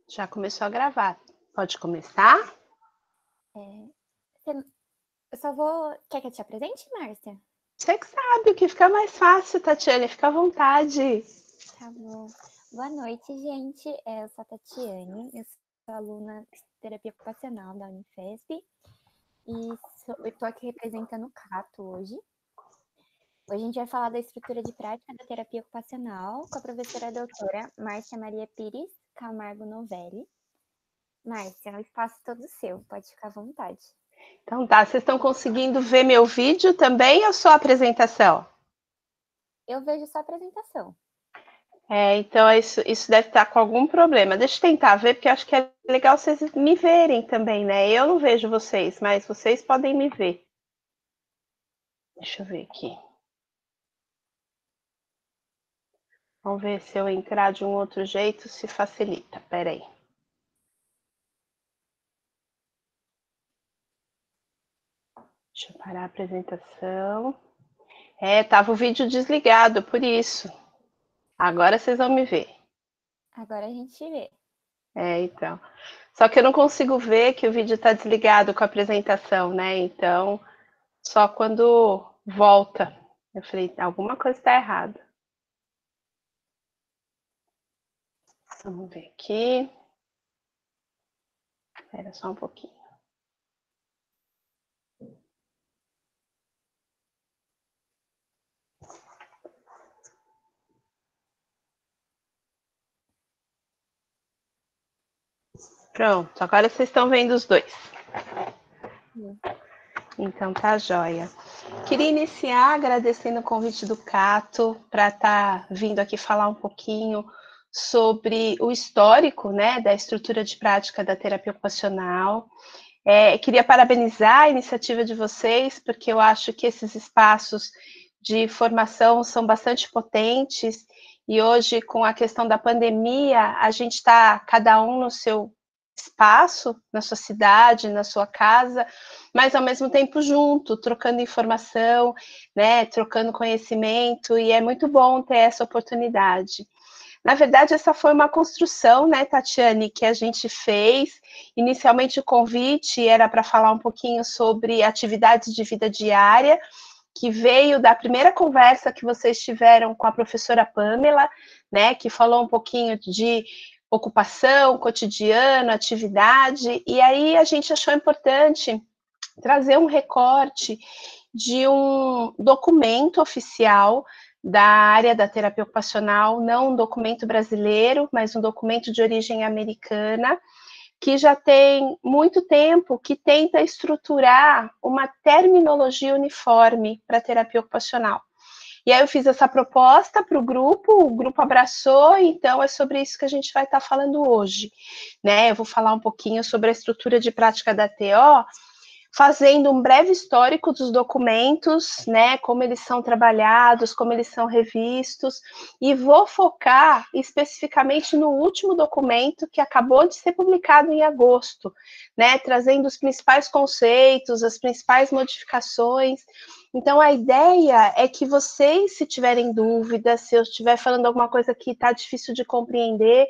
Já começou a gravar. Pode começar? Eu só vou... Quer que eu te apresente, Márcia? Você que sabe, o que fica mais fácil, Tatiane, fica à vontade. Tá bom. Boa noite, gente. Eu sou a Tatiane, eu sou aluna de terapia ocupacional da Unifesp e eu tô aqui representando o Cato hoje. Hoje a gente vai falar da estrutura de prática da terapia ocupacional com a professora doutora Márcia Maria Pires Camargo Novelli. Márcia, o espaço todo seu, pode ficar à vontade. Então tá, vocês estão conseguindo ver meu vídeo também ou só a apresentação? Eu vejo sua apresentação. Então isso deve estar com algum problema. Deixa eu tentar ver, porque eu acho que é legal vocês me verem também, né? Eu não vejo vocês, mas vocês podem me ver. Deixa eu ver aqui. Vamos ver se eu entrar de um outro jeito, se facilita. Pera aí. Deixa eu parar a apresentação. Tava o vídeo desligado, por isso. Agora vocês vão me ver. Agora a gente vê. Então. Só que eu não consigo ver que o vídeo está desligado com a apresentação, né? Então, só quando volta. Eu falei, alguma coisa está errada. Vamos ver aqui. Espera só um pouquinho. Pronto, agora vocês estão vendo os dois. Então tá joia. Queria iniciar agradecendo o convite do Cato para estar vindo aqui falar um pouquinho sobre o histórico, né, da estrutura de prática da terapia ocupacional. Queria parabenizar a iniciativa de vocês, porque eu acho que esses espaços de formação são bastante potentes, e hoje, com a questão da pandemia, a gente está cada um no seu espaço, na sua cidade, na sua casa, mas ao mesmo tempo junto, trocando informação, né, trocando conhecimento, e é muito bom ter essa oportunidade. Na verdade, essa foi uma construção, né, Tatiane, que a gente fez. Inicialmente, o convite era para falar um pouquinho sobre atividades de vida diária, que veio da primeira conversa que vocês tiveram com a professora Pamela, né, que falou um pouquinho de ocupação, cotidiano, atividade, e aí a gente achou importante trazer um recorte de um documento oficial da área da terapia ocupacional, não um documento brasileiro, mas um documento de origem americana, que já tem muito tempo que tenta estruturar uma terminologia uniforme para a terapia ocupacional. E aí eu fiz essa proposta para o grupo abraçou, então é sobre isso que a gente vai estar falando hoje, né? Eu vou falar um pouquinho sobre a estrutura de prática da TO, fazendo um breve histórico dos documentos, né, como eles são trabalhados, como eles são revistos, e vou focar especificamente no último documento que acabou de ser publicado em agosto, né, trazendo os principais conceitos, as principais modificações. Então, a ideia é que vocês, se tiverem dúvidas, se eu estiver falando alguma coisa que está difícil de compreender,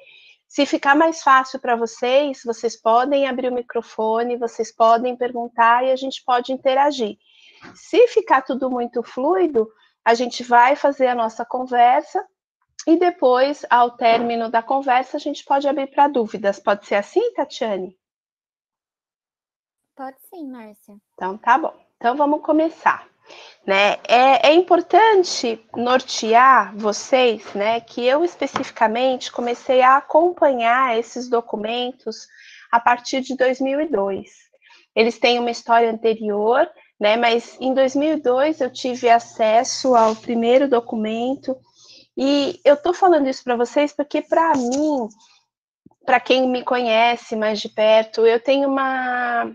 se ficar mais fácil para vocês, vocês podem abrir o microfone, vocês podem perguntar e a gente pode interagir. Se ficar tudo muito fluido, a gente vai fazer a nossa conversa e depois, ao término da conversa, a gente pode abrir para dúvidas. Pode ser assim, Tatiane? Pode sim, Márcia. Então, tá bom. Então, vamos começar. Né? É importante nortear vocês, né, que eu especificamente comecei a acompanhar esses documentos a partir de 2002. Eles têm uma história anterior, né, mas em 2002 eu tive acesso ao primeiro documento, e eu estou falando isso para vocês porque, para mim, para quem me conhece mais de perto, eu tenho uma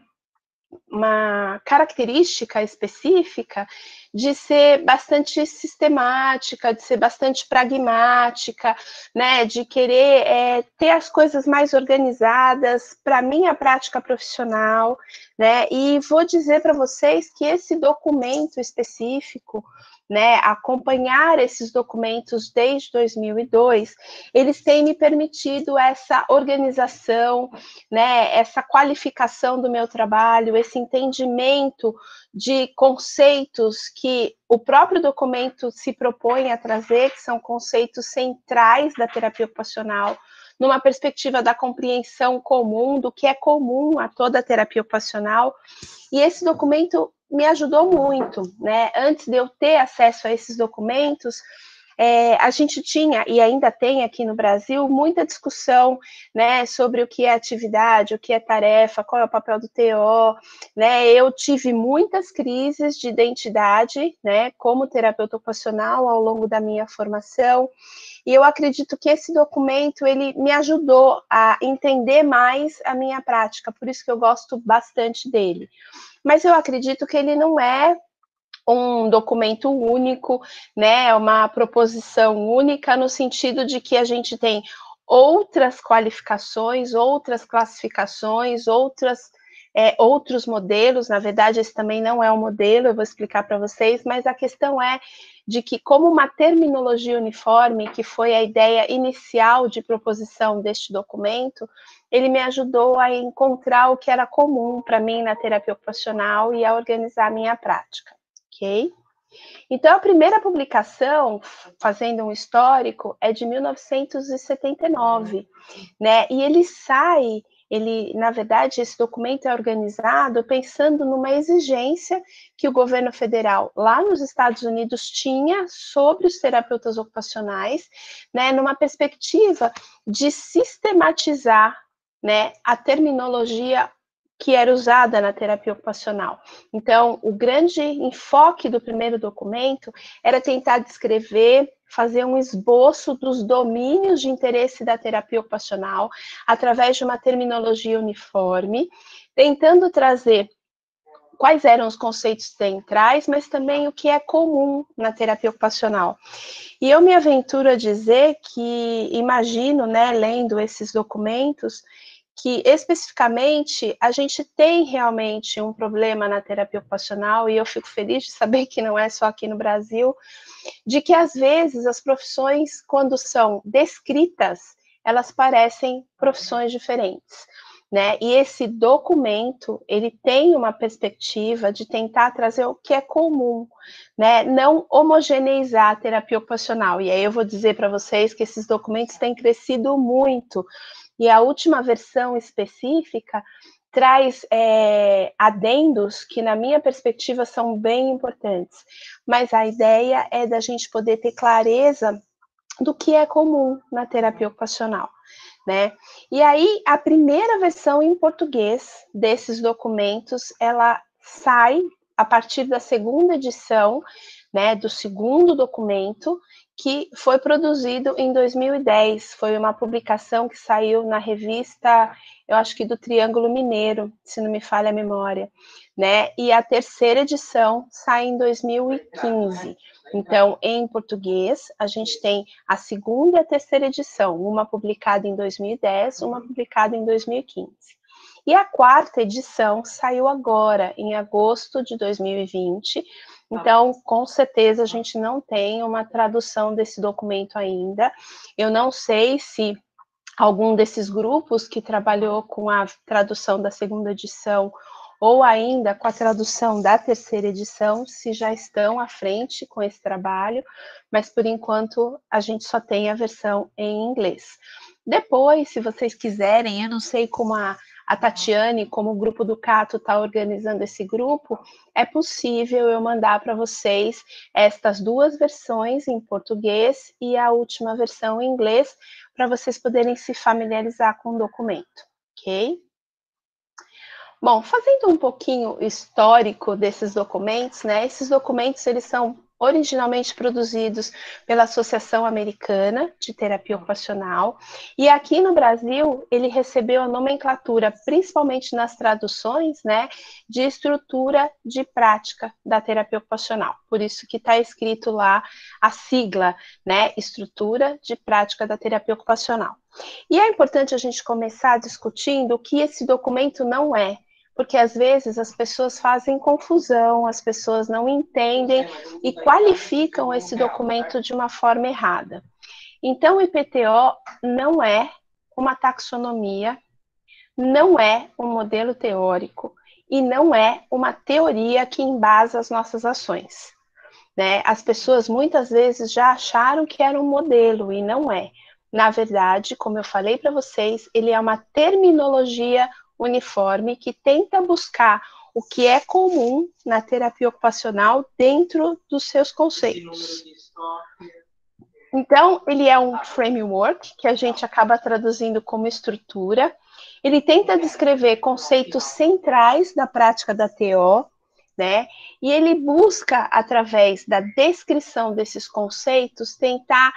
característica específica de ser bastante sistemática, de ser bastante pragmática, né, de querer ter as coisas mais organizadas para a minha prática profissional, né, e vou dizer para vocês que esse documento específico, né, acompanhar esses documentos desde 2002, eles têm me permitido essa organização, né, essa qualificação do meu trabalho, esse entendimento de conceitos que o próprio documento se propõe a trazer, que são conceitos centrais da terapia ocupacional, numa perspectiva da compreensão comum, do que é comum a toda a terapia ocupacional. E esse documento me ajudou muito, né? Antes de eu ter acesso a esses documentos, a gente tinha, e ainda tem aqui no Brasil, muita discussão, né, sobre o que é atividade, o que é tarefa, qual é o papel do TO, né? Eu tive muitas crises de identidade, né, como terapeuta ocupacional ao longo da minha formação, e eu acredito que esse documento, ele me ajudou a entender mais a minha prática, por isso que eu gosto bastante dele. Mas eu acredito que ele não é um documento único, né, uma proposição única, no sentido de que a gente tem outras qualificações, outras classificações, outros modelos. Na verdade, esse também não é um modelo, eu vou explicar para vocês, mas a questão é de que, como uma terminologia uniforme, que foi a ideia inicial de proposição deste documento, ele me ajudou a encontrar o que era comum para mim na terapia ocupacional e a organizar a minha prática, ok? Então, a primeira publicação, fazendo um histórico, é de 1979, né? E na verdade, esse documento é organizado pensando numa exigência que o governo federal lá nos Estados Unidos tinha sobre os terapeutas ocupacionais, né? Numa perspectiva de sistematizar, né, a terminologia que era usada na terapia ocupacional. Então, o grande enfoque do primeiro documento era tentar descrever, fazer um esboço dos domínios de interesse da terapia ocupacional através de uma terminologia uniforme, tentando trazer quais eram os conceitos centrais, mas também o que é comum na terapia ocupacional. E eu me aventuro a dizer que, imagino, né, lendo esses documentos, que especificamente a gente tem realmente um problema na terapia ocupacional, e eu fico feliz de saber que não é só aqui no Brasil, de que às vezes as profissões, quando são descritas, elas parecem profissões diferentes, né? E esse documento, ele tem uma perspectiva de tentar trazer o que é comum, né? Não homogeneizar a terapia ocupacional. E aí eu vou dizer para vocês que esses documentos têm crescido muito, e a última versão específica traz adendos que, na minha perspectiva, são bem importantes. Mas a ideia é da gente poder ter clareza do que é comum na terapia ocupacional, né? E aí, a primeira versão em português desses documentos, ela sai a partir da segunda edição, né, do segundo documento, que foi produzido em 2010. Foi uma publicação que saiu na revista, eu acho que do Triângulo Mineiro, se não me falha a memória, né? E a terceira edição sai em 2015. Então, em português, a gente tem a segunda e a terceira edição, uma publicada em 2010, uma publicada em 2015. E a quarta edição saiu agora, em agosto de 2020. Então, com certeza, a gente não tem uma tradução desse documento ainda. Eu não sei se algum desses grupos que trabalhou com a tradução da segunda edição ou ainda com a tradução da terceira edição, se já estão à frente com esse trabalho, mas por enquanto a gente só tem a versão em inglês. Depois, se vocês quiserem, eu não sei como a Tatiane, como o grupo do Cato está organizando esse grupo, é possível eu mandar para vocês estas duas versões em português e a última versão em inglês, para vocês poderem se familiarizar com o documento, ok? Bom, fazendo um pouquinho histórico desses documentos, né? Esses documentos, eles são originalmente produzidos pela Associação Americana de Terapia Ocupacional, e aqui no Brasil ele recebeu a nomenclatura, principalmente nas traduções, né, de estrutura de prática da terapia ocupacional. Por isso que está escrito lá a sigla, né, estrutura de prática da terapia ocupacional. E é importante a gente começar discutindo o que esse documento não é, porque às vezes as pessoas fazem confusão, as pessoas não entendem e qualificam esse documento de uma forma errada. Então, o IPTO não é uma taxonomia, não é um modelo teórico e não é uma teoria que embasa as nossas ações, né? As pessoas muitas vezes já acharam que era um modelo e não é. Na verdade, como eu falei para vocês, ele é uma terminologia uniforme que tenta buscar o que é comum na terapia ocupacional dentro dos seus conceitos. Então, ele é um framework que a gente acaba traduzindo como estrutura. Ele tenta descrever conceitos centrais da prática da TO, né? E ele busca, através da descrição desses conceitos, tentar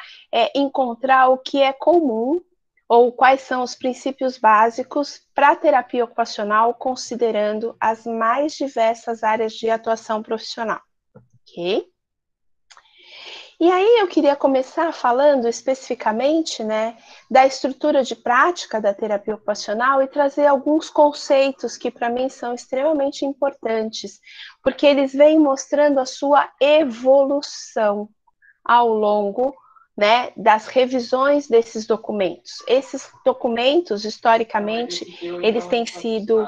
encontrar o que é comum ou quais são os princípios básicos para a terapia ocupacional, considerando as mais diversas áreas de atuação profissional. Ok? E aí eu queria começar falando especificamente, né, da estrutura de prática da terapia ocupacional e trazer alguns conceitos que para mim são extremamente importantes, porque eles vêm mostrando a sua evolução ao longo, né, das revisões desses documentos. Esses documentos, historicamente, eles têm sido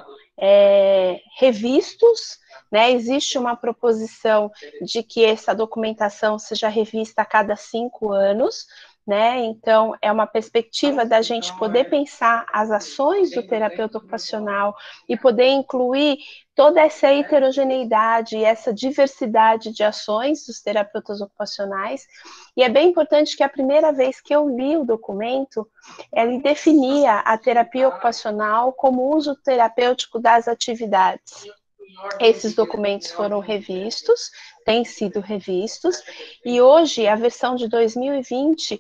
revistos, né? Existe uma proposição de que essa documentação seja revista a cada 5 anos, né? Então, é uma perspectiva da gente poder pensar as ações do terapeuta ocupacional e poder incluir toda essa heterogeneidade e essa diversidade de ações dos terapeutas ocupacionais. E é bem importante que a primeira vez que eu li o documento, ele definia a terapia ocupacional como uso terapêutico das atividades. Esses documentos foram revistos, têm sido revistos, e hoje a versão de 2020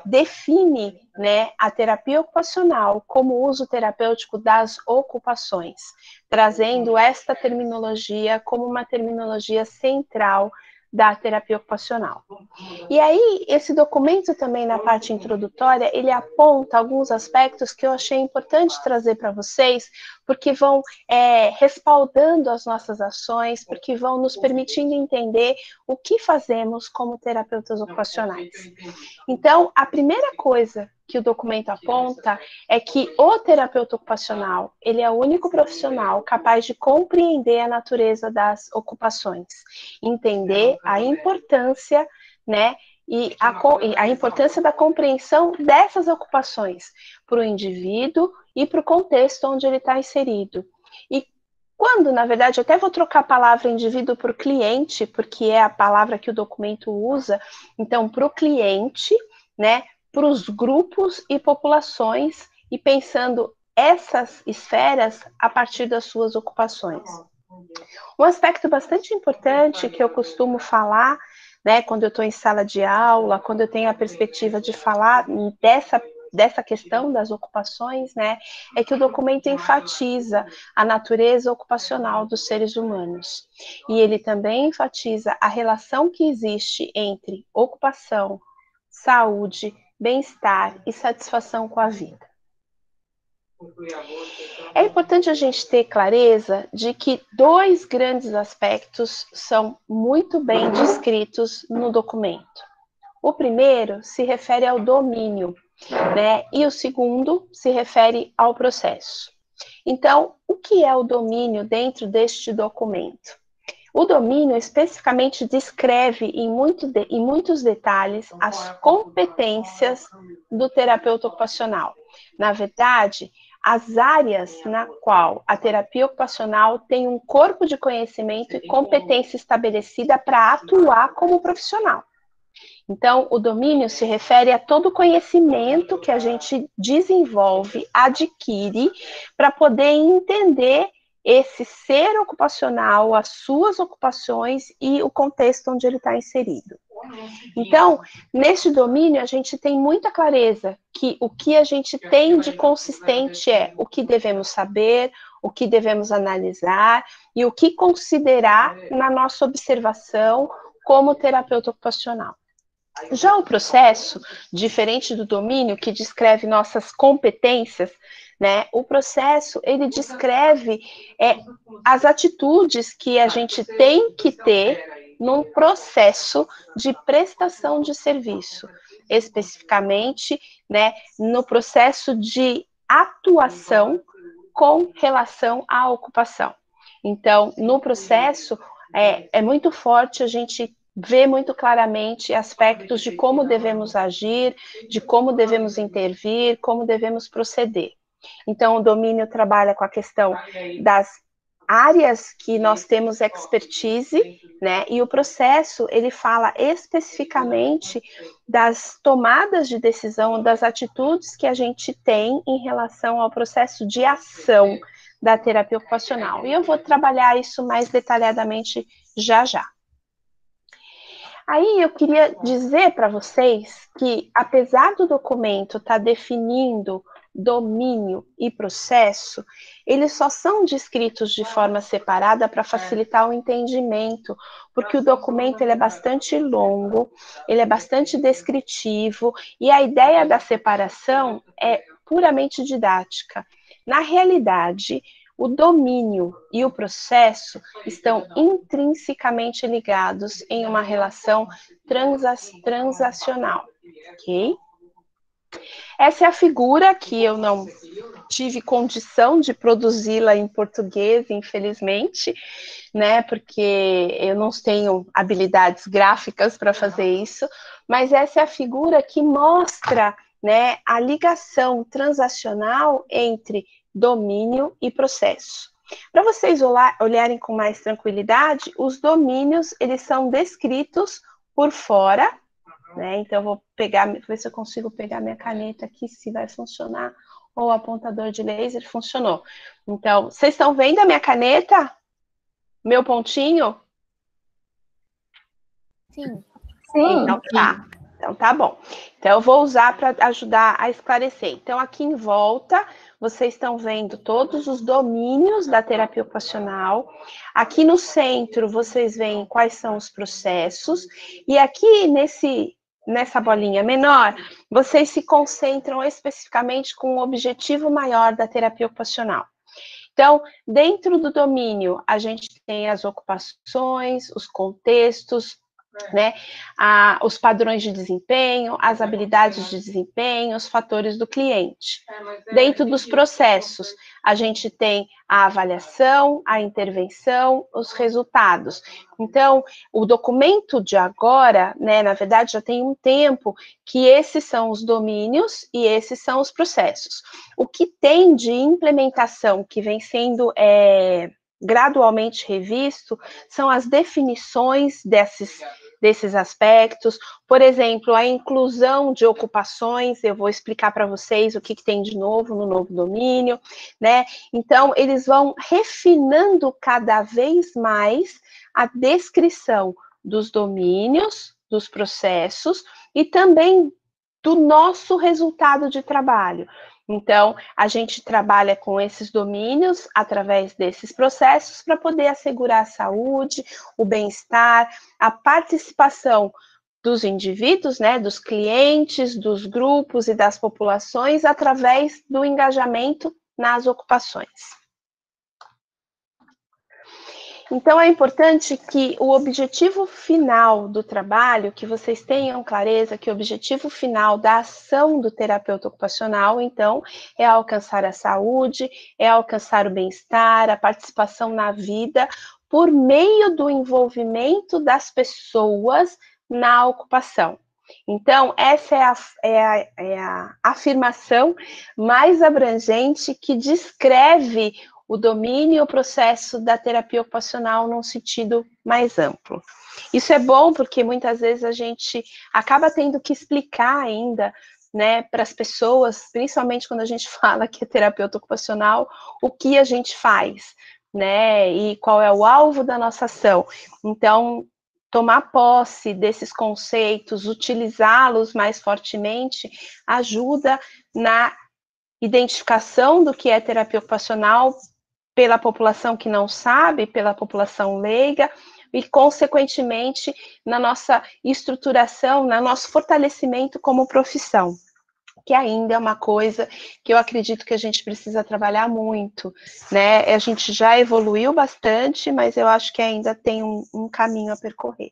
define, né, a terapia ocupacional como uso terapêutico das ocupações, trazendo esta terminologia como uma terminologia central da terapia ocupacional. E aí, esse documento também, na parte introdutória, ele aponta alguns aspectos que eu achei importante trazer para vocês, porque vão respaldando as nossas ações, porque vão nos permitindo entender o que fazemos como terapeutas ocupacionais. Então, a primeira coisa que o documento aponta é que o terapeuta ocupacional, ele é o único profissional capaz de compreender a natureza das ocupações, entender a importância, né, e a importância da compreensão dessas ocupações para o indivíduo e para o contexto onde ele está inserido. E quando, na verdade, eu até vou trocar a palavra indivíduo por cliente, porque é a palavra que o documento usa, então, para o cliente, né, para os grupos e populações, e pensando essas esferas a partir das suas ocupações. Um aspecto bastante importante que eu costumo falar, né, quando eu estou em sala de aula, quando eu tenho a perspectiva de falar dessa questão das ocupações, né, é que o documento enfatiza a natureza ocupacional dos seres humanos. E ele também enfatiza a relação que existe entre ocupação, saúde, bem-estar e satisfação com a vida. É importante a gente ter clareza de que dois grandes aspectos são muito bem descritos no documento. O primeiro se refere ao domínio, né? E o segundo se refere ao processo. Então, o que é o domínio dentro deste documento? O domínio especificamente descreve em muitos detalhes as competências do terapeuta ocupacional. Na verdade, as áreas na qual a terapia ocupacional tem um corpo de conhecimento e competência estabelecida para atuar como profissional. Então, o domínio se refere a todo o conhecimento que a gente desenvolve, adquire, para poder entender esse ser ocupacional, as suas ocupações e o contexto onde ele está inserido. Então, neste domínio, a gente tem muita clareza que o que a gente tem de consistente é o que devemos saber, o que devemos analisar e o que considerar na nossa observação como terapeuta ocupacional. Já o processo, diferente do domínio, que descreve nossas competências, né? O processo, ele descreve as atitudes que a gente tem que ter num processo de prestação de serviço, especificamente, né, no processo de atuação com relação à ocupação. Então, no processo, é muito forte a gente ver muito claramente aspectos de como devemos agir, de como devemos intervir, como devemos proceder. Então, o domínio trabalha com a questão das áreas que nós temos expertise, né? E o processo, ele fala especificamente das tomadas de decisão, das atitudes que a gente tem em relação ao processo de ação da terapia ocupacional. E eu vou trabalhar isso mais detalhadamente já já. Aí eu queria dizer para vocês que, apesar do documento estar definindo domínio e processo, eles só são descritos de forma separada para facilitar o entendimento, porque o documento ele é bastante longo, ele é bastante descritivo, e a ideia da separação é puramente didática. Na realidade, o domínio e o processo estão intrinsecamente ligados em uma relação transacional, ok? Essa é a figura que eu não tive condição de produzi-la em português, infelizmente, né? Porque eu não tenho habilidades gráficas para fazer isso, mas essa é a figura que mostra, né, a ligação transacional entre domínio e processo. Para vocês olharem com mais tranquilidade, os domínios, eles são descritos por fora, né? Então, eu vou ver se eu consigo pegar minha caneta aqui, se vai funcionar, ou o apontador de laser funcionou. Então, vocês estão vendo a minha caneta? Meu pontinho? Sim. Então tá. Então tá bom. Então eu vou usar para ajudar a esclarecer. Então aqui em volta, vocês estão vendo todos os domínios da terapia ocupacional. Aqui no centro, vocês veem quais são os processos. E aqui nessa bolinha menor, vocês se concentram especificamente com o objetivo maior da terapia ocupacional. Então, dentro do domínio, a gente tem as ocupações, os contextos, né? Os padrões de desempenho, as habilidades de desempenho, os fatores do cliente. Dentro dos processos, a gente tem a avaliação, a intervenção, os resultados. Então, o documento de agora, né, na verdade, já tem um tempo que esses são os domínios e esses são os processos. O que tem de implementação que vem sendo gradualmente revisto são as definições desses aspectos, por exemplo, a inclusão de ocupações, eu vou explicar para vocês o que tem de novo no novo domínio, né? Então, eles vão refinando cada vez mais a descrição dos domínios, dos processos e também do nosso resultado de trabalho. Então, a gente trabalha com esses domínios através desses processos para poder assegurar a saúde, o bem-estar, a participação dos indivíduos, né, dos clientes, dos grupos e das populações através do engajamento nas ocupações. Então, é importante que o objetivo final do trabalho, que vocês tenham clareza que o objetivo final da ação do terapeuta ocupacional, então, é alcançar a saúde, é alcançar o bem-estar, a participação na vida, por meio do envolvimento das pessoas na ocupação. Então, essa é a afirmação mais abrangente que descreve o domínio e o processo da terapia ocupacional num sentido mais amplo. Isso é bom porque muitas vezes a gente acaba tendo que explicar ainda, né, para as pessoas, principalmente quando a gente fala que é terapeuta ocupacional, o que a gente faz, né, e qual é o alvo da nossa ação. Então, tomar posse desses conceitos, utilizá-los mais fortemente, ajuda na identificação do que é terapia ocupacional pela população que não sabe, pela população leiga, e, consequentemente, na nossa estruturação, no nosso fortalecimento como profissão, que ainda é uma coisa que eu acredito que a gente precisa trabalhar muito, né? A gente já evoluiu bastante, mas eu acho que ainda tem um caminho a percorrer.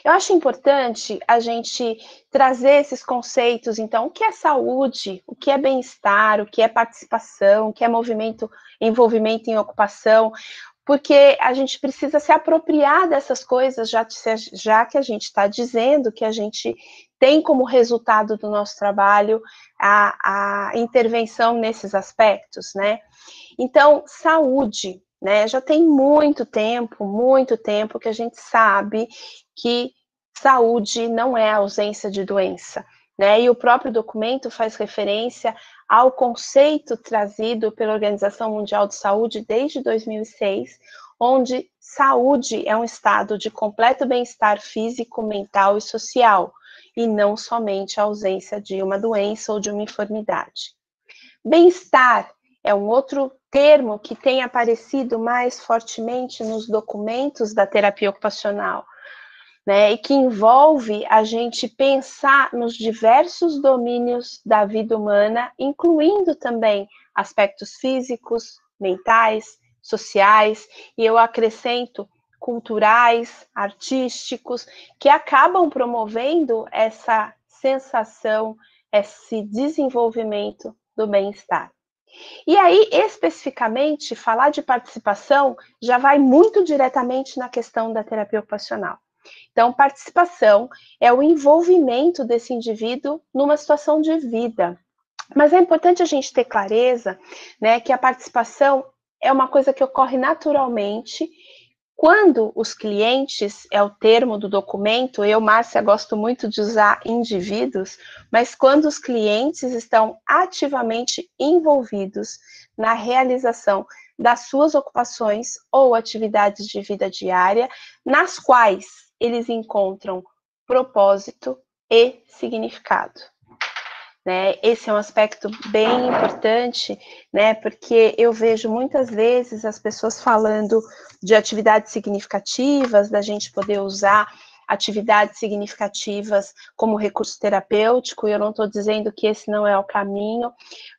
Eu acho importante a gente trazer esses conceitos, então, o que é saúde, o que é bem-estar, o que é participação, o que é envolvimento em ocupação, porque a gente precisa se apropriar dessas coisas, já que a gente está dizendo que a gente tem como resultado do nosso trabalho a intervenção nesses aspectos, né? Então, saúde, né? Já tem muito tempo que a gente sabe que saúde não é ausência de doença, né? E o próprio documento faz referência ao conceito trazido pela Organização Mundial de Saúde desde 2006, onde saúde é um estado de completo bem-estar físico, mental e social, e não somente a ausência de uma doença ou de uma enfermidade. Bem-estar é um outro termo que tem aparecido mais fortemente nos documentos da terapia ocupacional, né, e que envolve a gente pensar nos diversos domínios da vida humana, incluindo também aspectos físicos, mentais, sociais, e eu acrescento culturais, artísticos, que acabam promovendo essa sensação, esse desenvolvimento do bem-estar. E aí, especificamente, falar de participação já vai muito diretamente na questão da terapia ocupacional. Então, participação é o envolvimento desse indivíduo numa situação de vida. Mas é importante a gente ter clareza, né, que a participação é uma coisa que ocorre naturalmente quando os clientes, é o termo do documento, eu, Márcia, gosto muito de usar indivíduos, mas quando os clientes estão ativamente envolvidos na realização das suas ocupações ou atividades de vida diária, nas quais eles encontram propósito e significado. Né? Esse é um aspecto bem importante, né? Porque eu vejo muitas vezes as pessoas falando de atividades significativas, da gente poder usar atividades significativas como recurso terapêutico, e eu não estou dizendo que esse não é o caminho,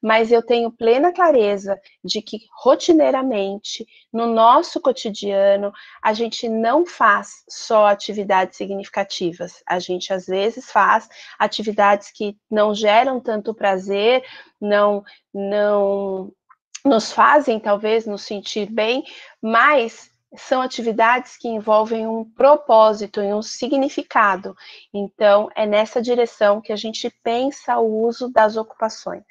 mas eu tenho plena clareza de que, rotineiramente, no nosso cotidiano, a gente não faz só atividades significativas, a gente, às vezes, faz atividades que não geram tanto prazer, não nos fazem, talvez, nos sentir bem, mas são atividades que envolvem um propósito e um significado. Então, é nessa direção que a gente pensa o uso das ocupações.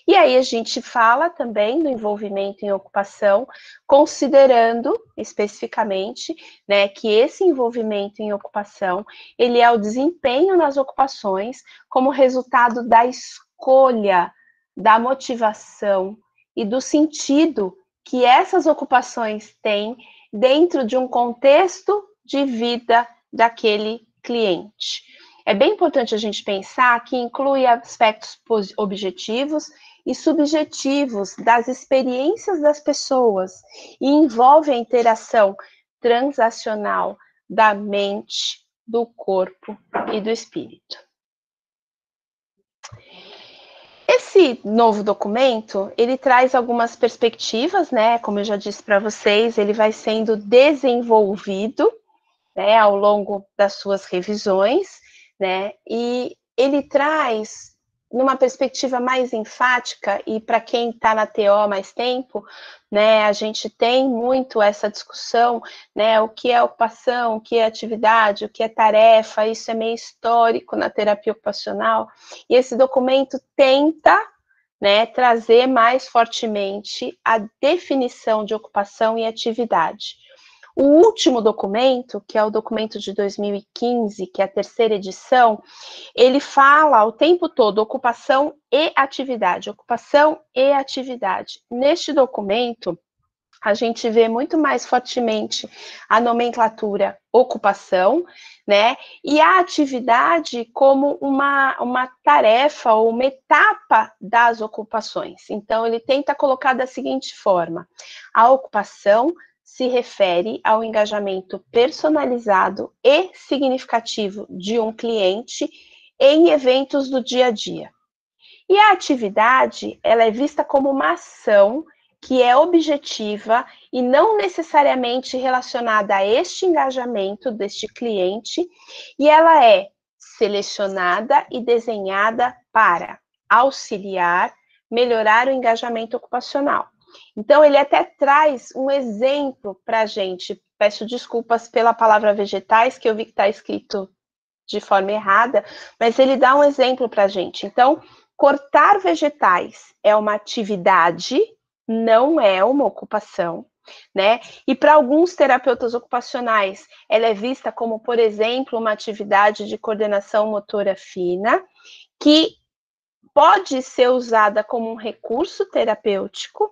E aí a gente fala também do envolvimento em ocupação, considerando especificamente, né, que esse envolvimento em ocupação, ele é o desempenho nas ocupações como resultado da escolha, da motivação e do sentido que essas ocupações têm dentro de um contexto de vida daquele cliente. É bem importante a gente pensar que inclui aspectos objetivos e subjetivos das experiências das pessoas e envolve a interação transacional da mente, do corpo e do espírito. Esse novo documento, ele traz algumas perspectivas, né? Como eu já disse para vocês, ele vai sendo desenvolvido, né, ao longo das suas revisões, né? E ele traz, numa perspectiva mais enfática, e para quem está na TO há mais tempo, né, a gente tem muito essa discussão, né, o que é ocupação, o que é atividade, o que é tarefa, isso é meio histórico na terapia ocupacional, e esse documento tenta, né, trazer mais fortemente a definição de ocupação e atividade. O último documento, que é o documento de 2015, que é a terceira edição, ele fala o tempo todo ocupação e atividade, ocupação e atividade. Neste documento, a gente vê muito mais fortemente a nomenclatura ocupação, né, e a atividade como uma tarefa ou uma etapa das ocupações. Então, ele tenta colocar da seguinte forma: a ocupação se refere ao engajamento personalizado e significativo de um cliente em eventos do dia a dia. E a atividade, ela é vista como uma ação que é objetiva e não necessariamente relacionada a este engajamento deste cliente, e ela é selecionada e desenhada para auxiliar, melhorar o engajamento ocupacional. Então, ele até traz um exemplo para a gente. Peço desculpas pela palavra vegetais, que eu vi que está escrito de forma errada, mas ele dá um exemplo para a gente. Então, cortar vegetais é uma atividade, não é uma ocupação, né? E para alguns terapeutas ocupacionais, ela é vista como, por exemplo, uma atividade de coordenação motora fina, que pode ser usada como um recurso terapêutico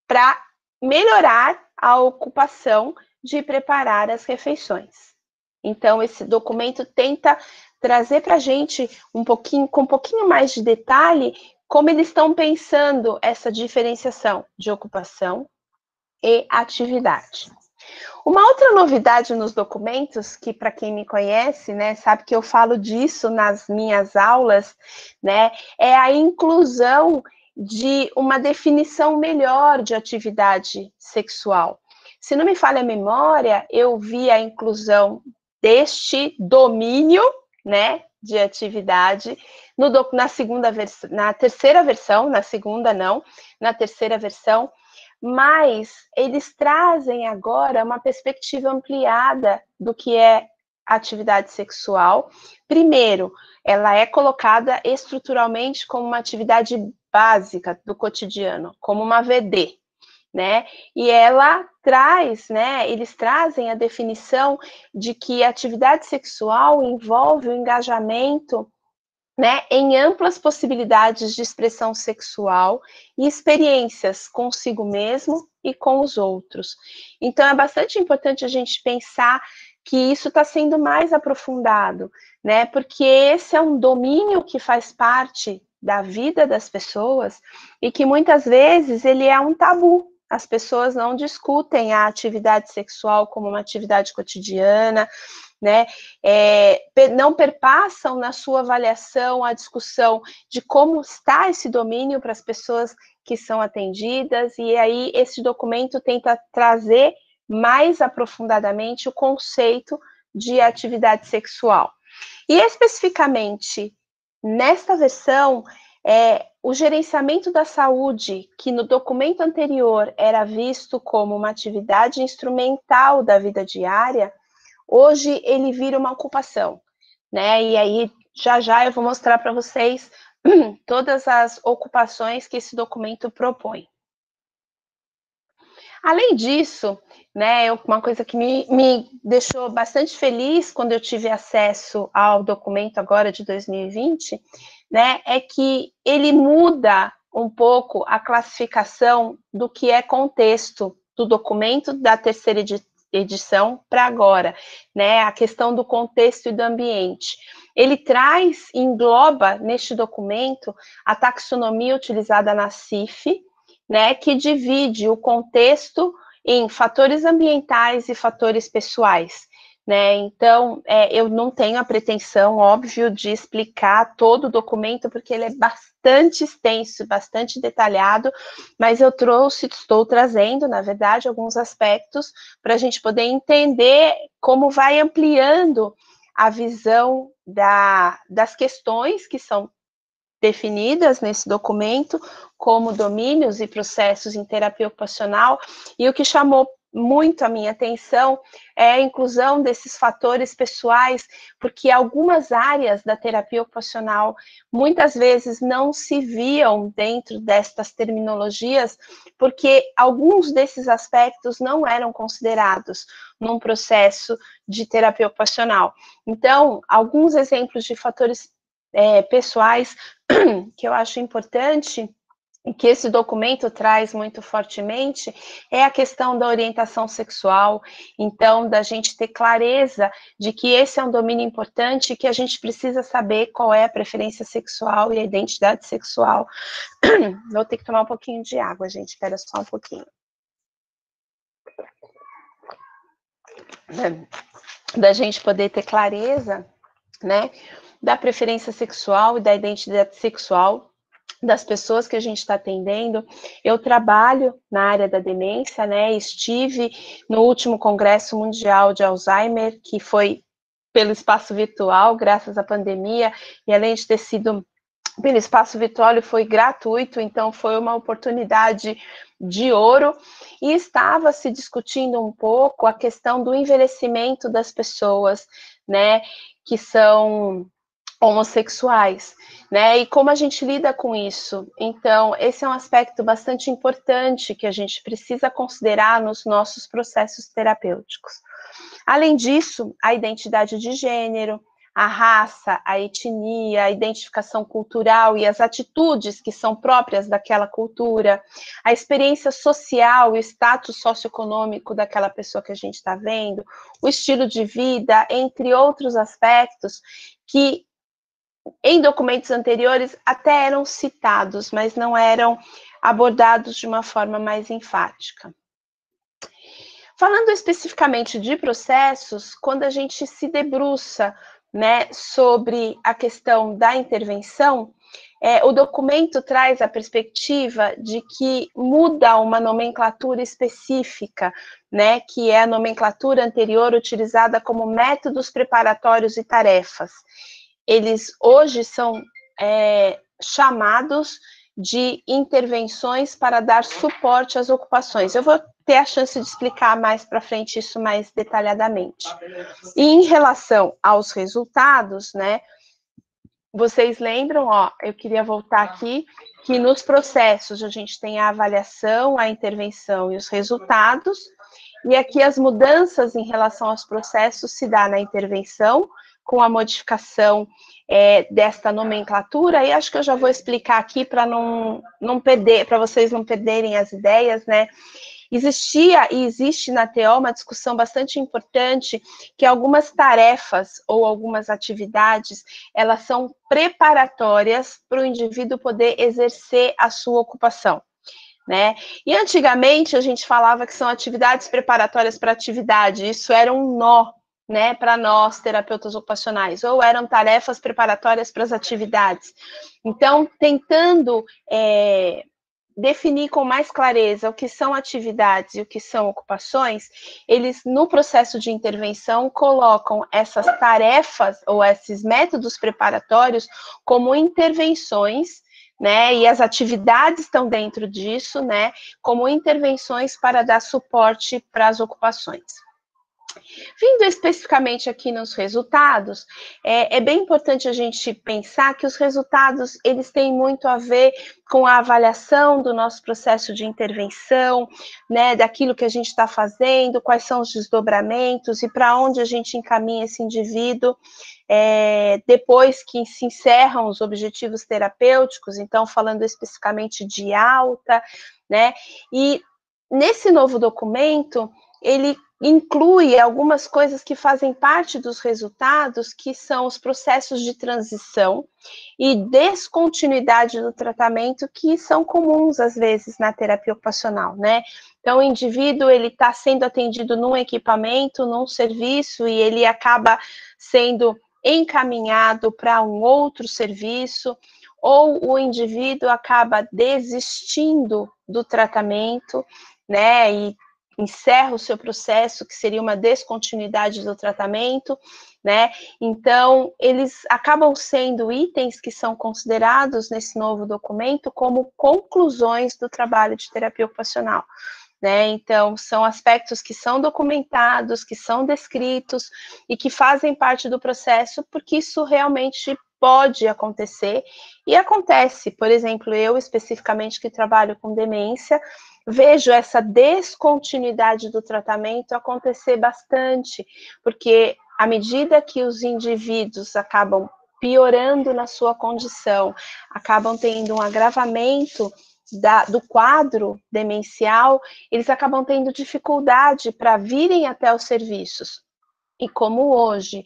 para melhorar a ocupação de preparar as refeições. Então, esse documento tenta trazer para a gente com um pouquinho mais de detalhe como eles estão pensando essa diferenciação de ocupação e atividade. Uma outra novidade nos documentos, que para quem me conhece, né, sabe que eu falo disso nas minhas aulas, né, é a inclusão de uma definição melhor de atividade sexual. Se não me falha a memória, eu vi a inclusão deste domínio, né, de atividade na terceira versão, na segunda não, na terceira versão, mas eles trazem agora uma perspectiva ampliada do que é atividade sexual. Primeiro, ela é colocada estruturalmente como uma atividade básica do cotidiano, como uma VD, né? E ela traz, né? Eles trazem a definição de que a atividade sexual envolve o engajamento, né, em amplas possibilidades de expressão sexual e experiências consigo mesmo e com os outros. Então, é bastante importante a gente pensar que isso está sendo mais aprofundado, né, porque esse é um domínio que faz parte da vida das pessoas e que muitas vezes ele é um tabu. As pessoas não discutem a atividade sexual como uma atividade cotidiana, né, não perpassam na sua avaliação a discussão de como está esse domínio para as pessoas que são atendidas, e aí esse documento tenta trazer mais aprofundadamente o conceito de atividade sexual. E especificamente nesta versão, o gerenciamento da saúde, que no documento anterior era visto como uma atividade instrumental da vida diária, hoje ele vira uma ocupação, né? E aí, já eu vou mostrar para vocês todas as ocupações que esse documento propõe. Além disso, né, uma coisa que me deixou bastante feliz quando eu tive acesso ao documento agora de 2020, né, é que ele muda um pouco a classificação do que é contexto do documento da terceira edição para agora, né, a questão do contexto e do ambiente. Ele traz, engloba neste documento a taxonomia utilizada na CIF, né, que divide o contexto em fatores ambientais e fatores pessoais, né? Então, eu não tenho a pretensão, óbvio, de explicar todo o documento, porque ele é bastante extenso, bastante detalhado, mas estou trazendo, na verdade, alguns aspectos para a gente poder entender como vai ampliando a visão das questões que são definidas nesse documento como domínios e processos em terapia ocupacional, e o que chamou muito a minha atenção é a inclusão desses fatores pessoais, porque algumas áreas da terapia ocupacional muitas vezes não se viam dentro destas terminologias, porque alguns desses aspectos não eram considerados num processo de terapia ocupacional. Então, alguns exemplos de fatores pessoais que eu acho importante e que esse documento traz muito fortemente é a questão da orientação sexual, então da gente ter clareza de que esse é um domínio importante e que a gente precisa saber qual é a preferência sexual e a identidade sexual. Vou ter que tomar um pouquinho de água, gente, espera só um pouquinho. né, da gente poder ter clareza, né, da preferência sexual e da identidade sexual das pessoas que a gente está atendendo. Eu trabalho na área da demência, né, estive no último Congresso Mundial de Alzheimer, que foi pelo espaço virtual, graças à pandemia, e além de ter sido pelo espaço virtual, foi gratuito, então foi uma oportunidade de ouro, e estava se discutindo um pouco a questão do envelhecimento das pessoas, né, que são homossexuais, né, e como a gente lida com isso. Então, esse é um aspecto bastante importante que a gente precisa considerar nos nossos processos terapêuticos. Além disso, a identidade de gênero, a raça, a etnia, a identificação cultural e as atitudes que são próprias daquela cultura, a experiência social e o status socioeconômico daquela pessoa que a gente está vendo, o estilo de vida, entre outros aspectos que em documentos anteriores até eram citados, mas não eram abordados de uma forma mais enfática. Falando especificamente de processos, quando a gente se debruça, né, sobre a questão da intervenção, o documento traz a perspectiva de que muda uma nomenclatura específica, né, que é a nomenclatura anterior utilizada como métodos preparatórios e tarefas. Eles hoje são chamados de intervenções para dar suporte às ocupações. Eu vou ter a chance de explicar mais para frente isso mais detalhadamente. E em relação aos resultados, né, vocês lembram, ó, eu queria voltar aqui, que nos processos a gente tem a avaliação, a intervenção e os resultados, e aqui as mudanças em relação aos processos se dá na intervenção, com a modificação desta nomenclatura, e acho que eu já vou explicar aqui para não perder, para vocês não perderem as ideias, né? Existia e existe na TO uma discussão bastante importante que algumas tarefas ou algumas atividades, elas são preparatórias para o indivíduo poder exercer a sua ocupação, né? E antigamente a gente falava que são atividades preparatórias para atividade, isso era um nó, né, para nós, terapeutas ocupacionais, ou eram tarefas preparatórias para as atividades. Então, tentando definir com mais clareza o que são atividades e o que são ocupações, eles, no processo de intervenção, colocam essas tarefas ou esses métodos preparatórios como intervenções, né, e as atividades estão dentro disso, né, como intervenções para dar suporte para as ocupações. Vindo especificamente aqui nos resultados, é bem importante a gente pensar que os resultados, eles têm muito a ver com a avaliação do nosso processo de intervenção, né, daquilo que a gente está fazendo, quais são os desdobramentos e para onde a gente encaminha esse indivíduo, depois que se encerram os objetivos terapêuticos, então falando especificamente de alta, né, e nesse novo documento, ele inclui algumas coisas que fazem parte dos resultados, que são os processos de transição e descontinuidade do tratamento, que são comuns, às vezes, na terapia ocupacional, né? Então, o indivíduo, ele está sendo atendido num equipamento, num serviço, e ele acaba sendo encaminhado para um outro serviço, ou o indivíduo acaba desistindo do tratamento, né, e encerra o seu processo, que seria uma descontinuidade do tratamento, né? Então, eles acabam sendo itens que são considerados nesse novo documento como conclusões do trabalho de terapia ocupacional, né? Então, são aspectos que são documentados, que são descritos e que fazem parte do processo, porque isso realmente pode acontecer e acontece. Por exemplo, eu especificamente que trabalho com demência, vejo essa descontinuidade do tratamento acontecer bastante, porque à medida que os indivíduos acabam piorando na sua condição, acabam tendo um agravamento do quadro demencial, eles acabam tendo dificuldade para virem até os serviços. E como hoje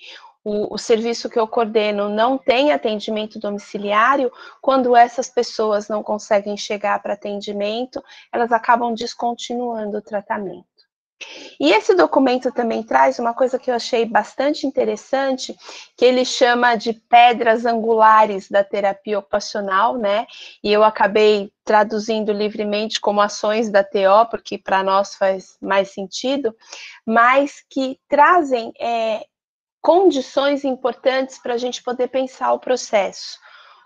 o serviço que eu coordeno não tem atendimento domiciliário, quando essas pessoas não conseguem chegar para atendimento, elas acabam descontinuando o tratamento. E esse documento também traz uma coisa que eu achei bastante interessante, que ele chama de pedras angulares da terapia ocupacional, né? E eu acabei traduzindo livremente como ações da TO, porque para nós faz mais sentido, mas que trazem condições importantes para a gente poder pensar o processo.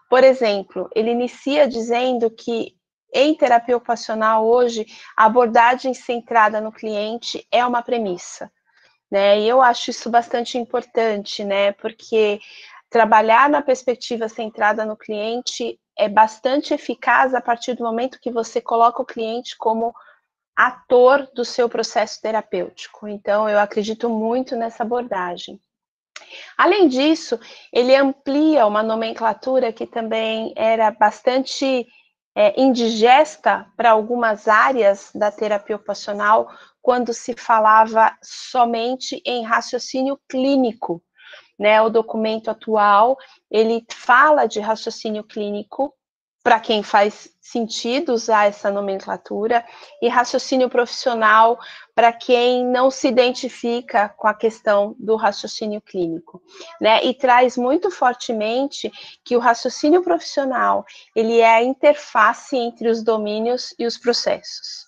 Por exemplo, ele inicia dizendo que em terapia ocupacional hoje, a abordagem centrada no cliente é uma premissa, né? E eu acho isso bastante importante, né? Porque trabalhar na perspectiva centrada no cliente é bastante eficaz a partir do momento que você coloca o cliente como ator do seu processo terapêutico. Então, eu acredito muito nessa abordagem. Além disso, ele amplia uma nomenclatura que também era bastante indigesta para algumas áreas da terapia ocupacional, quando se falava somente em raciocínio clínico, né? O documento atual, ele fala de raciocínio clínico, para quem faz sentido usar essa nomenclatura, e raciocínio profissional para quem não se identifica com a questão do raciocínio clínico, né? E traz muito fortemente que o raciocínio profissional, ele é a interface entre os domínios e os processos.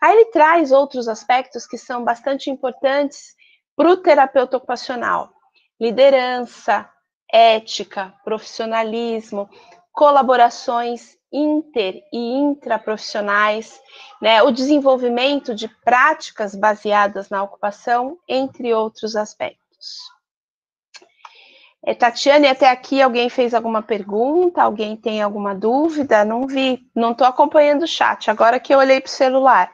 Aí ele traz outros aspectos que são bastante importantes para o terapeuta ocupacional: liderança, ética, profissionalismo, colaborações inter e intraprofissionais, né, o desenvolvimento de práticas baseadas na ocupação, entre outros aspectos. Tatiane, até aqui alguém fez alguma pergunta? Alguém tem alguma dúvida? Não vi, não estou acompanhando o chat, agora que eu olhei para o celular.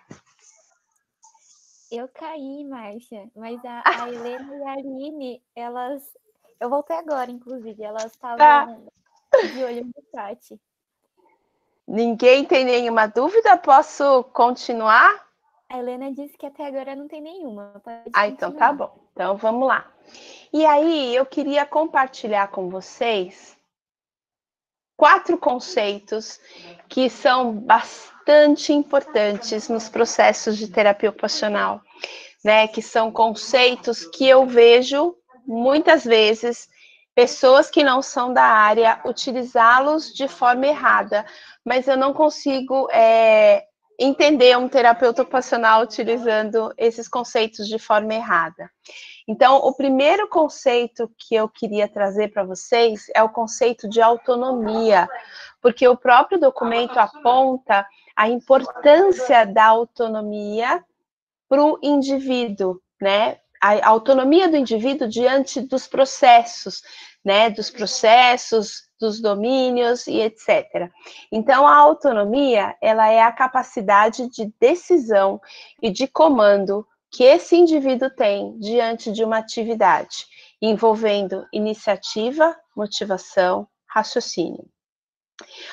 Eu caí, Márcia, mas a Helena e a Aline, elas... Eu voltei agora, inclusive, elas estavam de olho no chat. Ninguém tem nenhuma dúvida? Posso continuar? A Helena disse que até agora não tem nenhuma. Então tá bom. Então vamos lá. E aí eu queria compartilhar com vocês 4 conceitos que são bastante importantes nos processos de terapia ocupacional, né? Que são conceitos que eu vejo muitas vezes pessoas que não são da área utilizá-los de forma errada, mas eu não consigo entender um terapeuta ocupacional utilizando esses conceitos de forma errada. Então, o primeiro conceito que eu queria trazer para vocês é o conceito de autonomia, porque o próprio documento aponta a importância da autonomia para o indivíduo, né? A autonomia do indivíduo diante dos processos, né? Dos processos, dos domínios e etc. Então, a autonomia, ela é a capacidade de decisão e de comando que esse indivíduo tem diante de uma atividade, envolvendo iniciativa, motivação, raciocínio.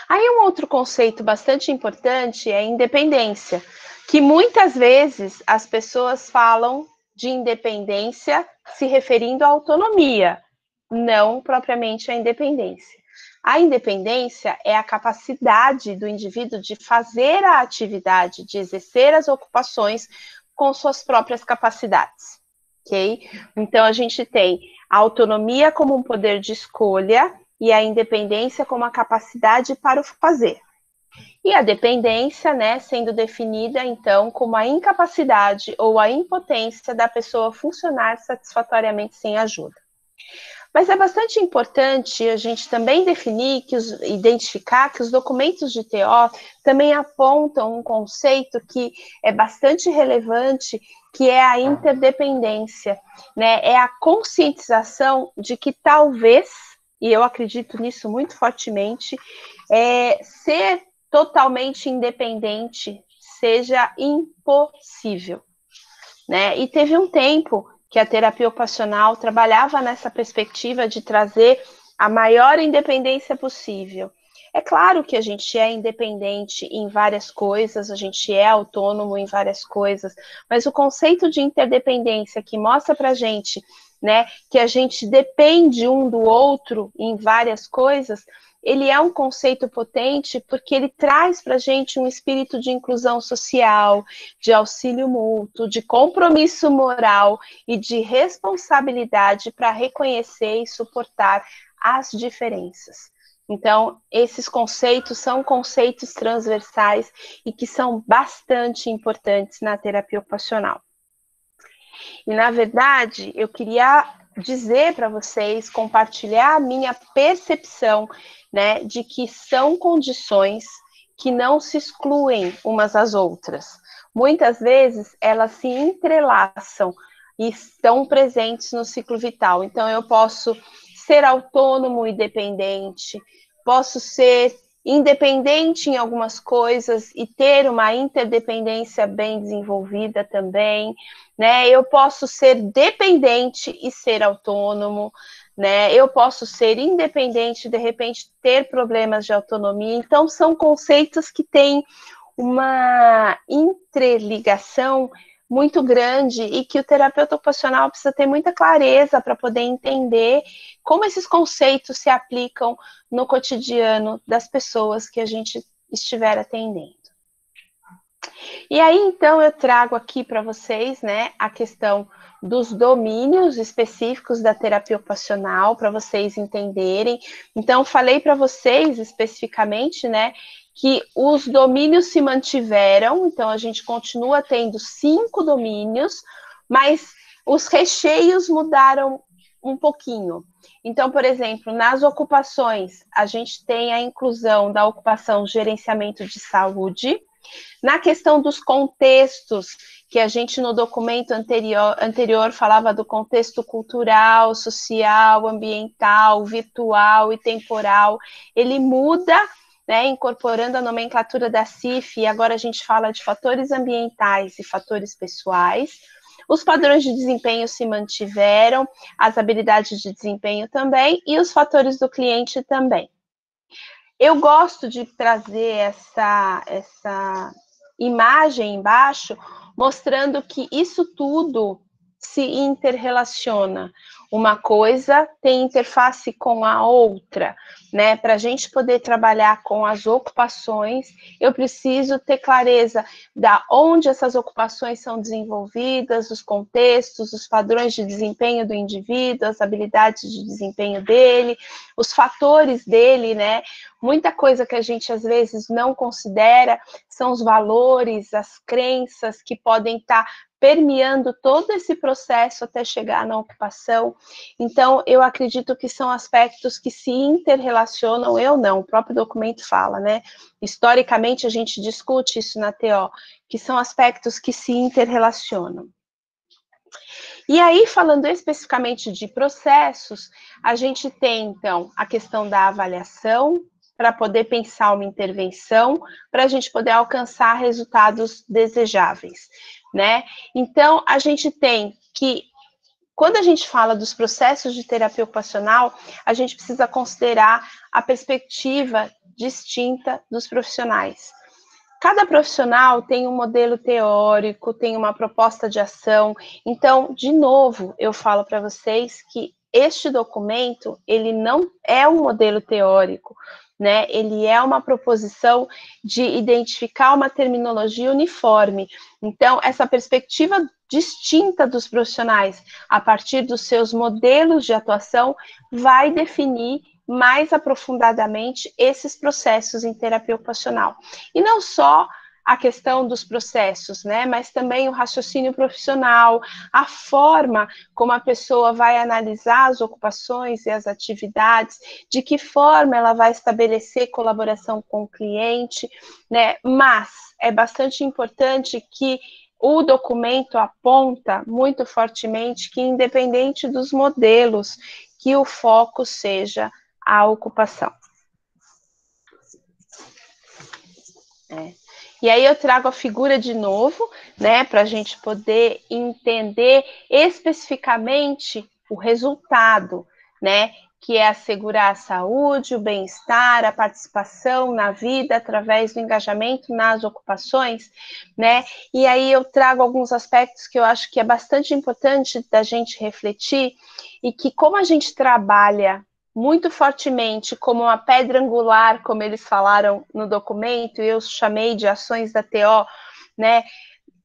Aí um outro conceito bastante importante é independência, que muitas vezes as pessoas falam de independência se referindo à autonomia, não propriamente à independência. A independência é a capacidade do indivíduo de fazer a atividade, de exercer as ocupações com suas próprias capacidades, ok? Então, a gente tem a autonomia como um poder de escolha e a independência como a capacidade para o fazer. E a dependência, né, sendo definida, então, como a incapacidade ou a impotência da pessoa funcionar satisfatoriamente sem ajuda. Mas é bastante importante a gente também definir, identificar que os documentos de TO também apontam um conceito que é bastante relevante, que é a interdependência, né? É a conscientização de que talvez, e eu acredito nisso muito fortemente, ser totalmente independente seja impossível, né? E teve um tempo que a terapia ocupacional trabalhava nessa perspectiva de trazer a maior independência possível. É claro que a gente é independente em várias coisas, a gente é autônomo em várias coisas, mas o conceito de interdependência que mostra pra gente, né, que a gente depende um do outro em várias coisas, ele é um conceito potente porque ele traz para a gente um espírito de inclusão social, de auxílio mútuo, de compromisso moral e de responsabilidade para reconhecer e suportar as diferenças. Então, esses conceitos são conceitos transversais e que são bastante importantes na terapia ocupacional. E, na verdade, eu queria dizer para vocês, compartilhar a minha percepção, né, de que são condições que não se excluem umas às outras. Muitas vezes, elas se entrelaçam e estão presentes no ciclo vital. Então, eu posso ser autônomo e dependente, posso ser independente em algumas coisas e ter uma interdependência bem desenvolvida também, né? Eu posso ser dependente e ser autônomo, né? Eu posso ser independente e, de repente, ter problemas de autonomia. Então, são conceitos que têm uma interligação muito grande e que o terapeuta ocupacional precisa ter muita clareza para poder entender como esses conceitos se aplicam no cotidiano das pessoas que a gente estiver atendendo. E aí, então, eu trago aqui para vocês, né, a questão dos domínios específicos da terapia ocupacional, para vocês entenderem. Então, falei para vocês especificamente, né, que os domínios se mantiveram, então a gente continua tendo 5 domínios, mas os recheios mudaram um pouquinho. Então, por exemplo, nas ocupações, a gente tem a inclusão da ocupação gerenciamento de saúde. Na questão dos contextos, que a gente no documento anterior falava do contexto cultural, social, ambiental, virtual e temporal, ele muda, né, incorporando a nomenclatura da CIF, e agora a gente fala de fatores ambientais e fatores pessoais. Os padrões de desempenho se mantiveram, as habilidades de desempenho também, e os fatores do cliente também. Eu gosto de trazer essa imagem embaixo, mostrando que isso tudo se interrelaciona. Uma coisa tem interface com a outra, né? Para a gente poder trabalhar com as ocupações, eu preciso ter clareza da onde essas ocupações são desenvolvidas, os contextos, os padrões de desempenho do indivíduo, as habilidades de desempenho dele, os fatores dele, né? Muita coisa que a gente às vezes não considera são os valores, as crenças que podem estar permeando todo esse processo até chegar na ocupação. Então, eu acredito que são aspectos que se interrelacionam, eu não, o próprio documento fala, né? Historicamente, a gente discute isso na TO, que são aspectos que se interrelacionam. E aí, falando especificamente de processos, a gente tem, então, a questão da avaliação, para poder pensar uma intervenção, para a gente poder alcançar resultados desejáveis, né? Então, a gente tem que, quando a gente fala dos processos de terapia ocupacional, a gente precisa considerar a perspectiva distinta dos profissionais. Cada profissional tem um modelo teórico, tem uma proposta de ação. Então, de novo, eu falo para vocês que este documento, ele não é um modelo teórico, né? Ele é uma proposição de identificar uma terminologia uniforme. Então, essa perspectiva distinta dos profissionais, a partir dos seus modelos de atuação, vai definir mais aprofundadamente esses processos em terapia ocupacional. E não só a questão dos processos, né, mas também o raciocínio profissional, a forma como a pessoa vai analisar as ocupações e as atividades, de que forma ela vai estabelecer colaboração com o cliente, né, mas é bastante importante que o documento aponta muito fortemente que, independente dos modelos, que o foco seja a ocupação. E aí eu trago a figura de novo, né, para a gente poder entender especificamente o resultado, né, que é assegurar a saúde, o bem-estar, a participação na vida através do engajamento nas ocupações, né, e aí eu trago alguns aspectos que eu acho que é bastante importante da gente refletir, e que como a gente trabalha muito fortemente como uma pedra angular, como eles falaram no documento, e eu chamei de ações da TO, né,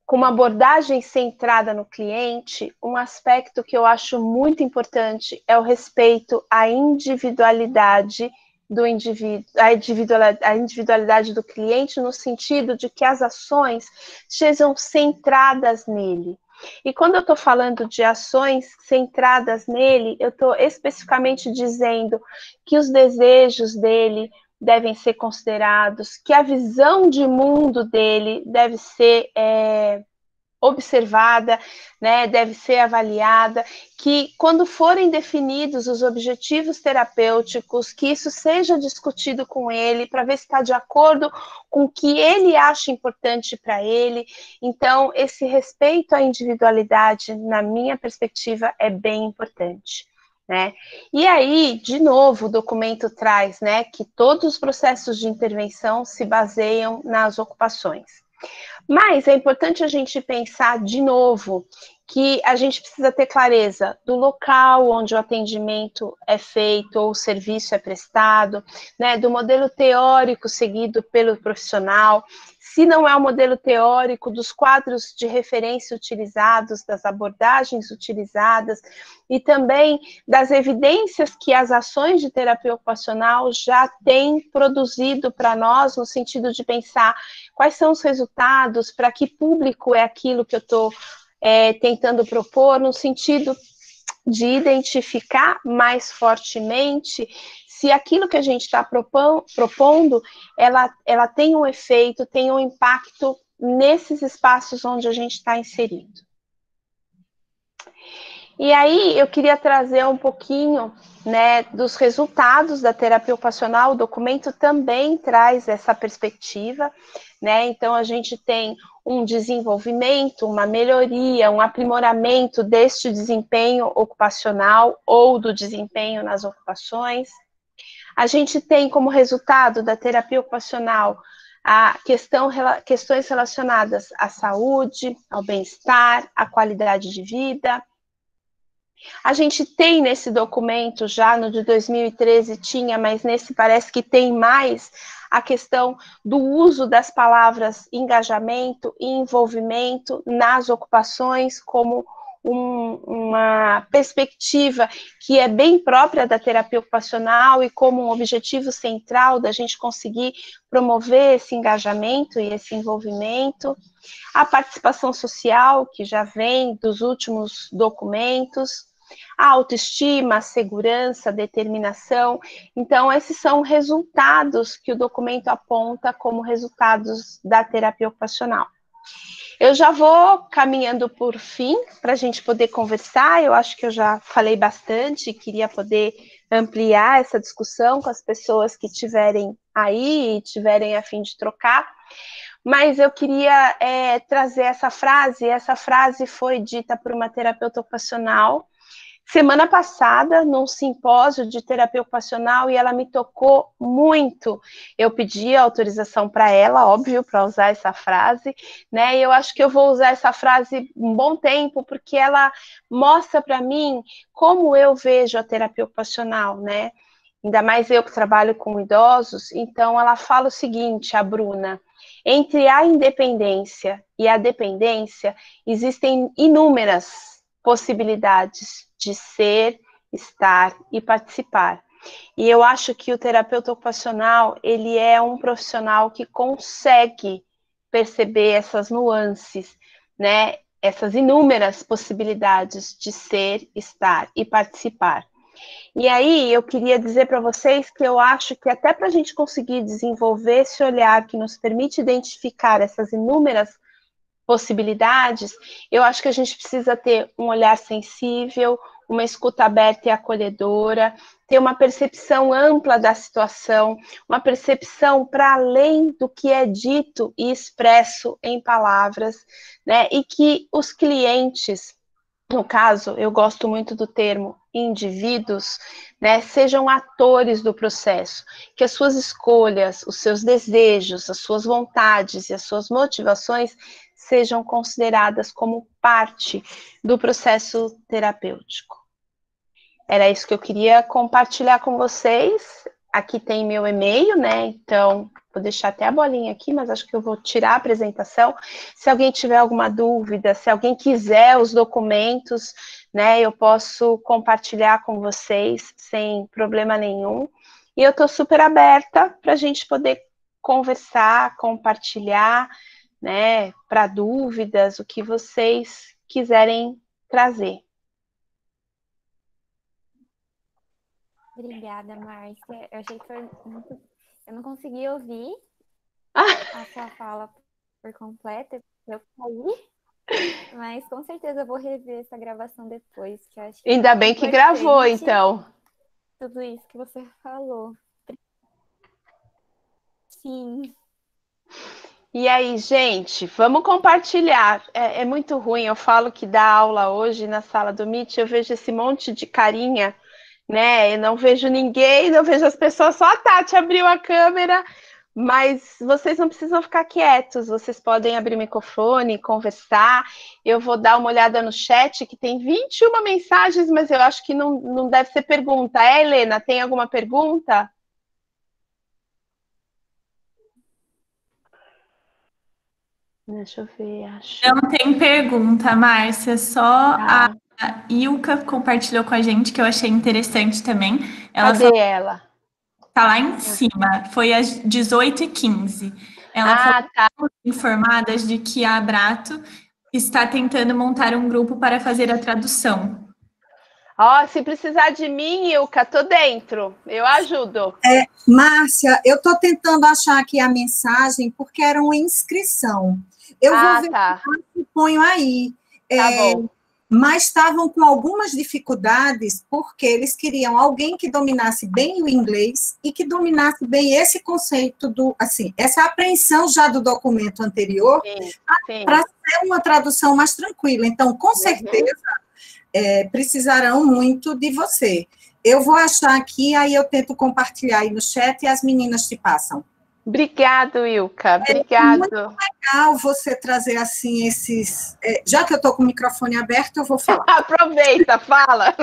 com uma abordagem centrada no cliente, um aspecto que eu acho muito importante é o respeito à individualidade do indivíduo, a individualidade do cliente, no sentido de que as ações sejam centradas nele. E quando eu estou falando de ações centradas nele, eu estou especificamente dizendo que os desejos dele devem ser considerados, que a visão de mundo dele deve ser observada, né, deve ser avaliada, que quando forem definidos os objetivos terapêuticos, que isso seja discutido com ele, para ver se está de acordo com o que ele acha importante para ele. Então, esse respeito à individualidade, na minha perspectiva, é bem importante. Né? E aí, de novo, o documento traz, né, que todos os processos de intervenção se baseiam nas ocupações. Mas é importante a gente pensar de novo que a gente precisa ter clareza do local onde o atendimento é feito ou o serviço é prestado, né, do modelo teórico seguido pelo profissional, se não é o modelo teórico, dos quadros de referência utilizados, das abordagens utilizadas e também das evidências que as ações de terapia ocupacional já têm produzido para nós, no sentido de pensar quais são os resultados, para que público é aquilo que eu estou tentando propor, no sentido de identificar mais fortemente se aquilo que a gente está propondo, ela tem um efeito, tem um impacto nesses espaços onde a gente está inserido. E aí eu queria trazer um pouquinho, né, dos resultados da terapia ocupacional. O documento também traz essa perspectiva, né? Então a gente tem um desenvolvimento, uma melhoria, um aprimoramento deste desempenho ocupacional ou do desempenho nas ocupações. A gente tem como resultado da terapia ocupacional questões relacionadas à saúde, ao bem-estar, à qualidade de vida. A gente tem nesse documento, já no de 2013 tinha, mas nesse parece que tem mais, a questão do uso das palavras engajamento e envolvimento nas ocupações como uma perspectiva que é bem própria da terapia ocupacional e como um objetivo central da gente conseguir promover esse engajamento e esse envolvimento. A participação social, que já vem dos últimos documentos, a autoestima, a segurança, a determinação. Então, esses são resultados que o documento aponta como resultados da terapia ocupacional. Eu já vou caminhando por fim, para a gente poder conversar. Eu acho que eu já falei bastante, queria poder ampliar essa discussão com as pessoas que estiverem aí e tiverem a fim de trocar. Mas eu queria trazer essa frase foi dita por uma terapeuta ocupacional semana passada, num simpósio de terapia ocupacional, e ela me tocou muito. Eu pedi autorização para ela, óbvio, para usar essa frase, né? E eu acho que eu vou usar essa frase um bom tempo, porque ela mostra para mim como eu vejo a terapia ocupacional, né? Ainda mais eu que trabalho com idosos. Então, ela fala o seguinte, a Bruna: entre a independência e a dependência, existem inúmeras possibilidades de ser, estar e participar. E eu acho que o terapeuta ocupacional, ele é um profissional que consegue perceber essas nuances, né? Essas inúmeras possibilidades de ser, estar e participar. E aí eu queria dizer para vocês que eu acho que até para a gente conseguir desenvolver esse olhar que nos permite identificar essas inúmeras possibilidades, eu acho que a gente precisa ter um olhar sensível, uma escuta aberta e acolhedora, ter uma percepção ampla da situação, uma percepção para além do que é dito e expresso em palavras, né? E que os clientes, no caso, eu gosto muito do termo indivíduos, né, sejam atores do processo, que as suas escolhas, os seus desejos, as suas vontades e as suas motivações sejam consideradas como parte do processo terapêutico. Era isso que eu queria compartilhar com vocês. Aqui tem meu e-mail, né? Então, vou deixar até a bolinha aqui, mas acho que eu vou tirar a apresentação. Se alguém tiver alguma dúvida, se alguém quiser os documentos, né, eu posso compartilhar com vocês sem problema nenhum. E eu estou super aberta para a gente poder conversar, compartilhar, né, para dúvidas, o que vocês quiserem trazer. Obrigada, Márcia. Eu achei que foi muito... Eu não consegui ouvir a sua fala por completo, eu caí, mas com certeza eu vou rever essa gravação depois, que eu acho que Ainda bem que gravou, então. Tudo isso que você falou. Sim. E aí, gente, vamos compartilhar. É muito ruim, eu falo que dá aula hoje na sala do Meet, eu vejo esse monte de carinha, né? Eu não vejo ninguém, não vejo as pessoas, só a Tati abriu a câmera, mas vocês não precisam ficar quietos, vocês podem abrir o microfone, conversar. Eu vou dar uma olhada no chat, que tem 21 mensagens, mas eu acho que não deve ser pergunta. Helena, tem alguma pergunta? Deixa eu ver, acho. Não tem pergunta, Márcia, só a Ilka compartilhou com a gente, que eu achei interessante também. Cadê ela? Tá lá em cima, foi às 18h15. Ela falou tá. Informadas de que a Abrato está tentando montar um grupo para fazer a tradução. Se precisar de mim, Ilka, tô dentro. Eu ajudo. Márcia, eu tô tentando achar aqui a mensagem, porque era uma inscrição. Eu vou ver se ponho aí. Tá bom. Mas estavam com algumas dificuldades, porque eles queriam alguém que dominasse bem o inglês e que dominasse bem esse conceito essa apreensão já do documento anterior, para ser uma tradução mais tranquila. Então, com certeza, precisarão muito de você. Eu vou achar aqui, aí eu tento compartilhar aí no chat e as meninas te passam. Obrigado, Ilka. Obrigado. É muito legal você trazer assim esses... já que eu estou com o microfone aberto, eu vou falar. Aproveita, fala.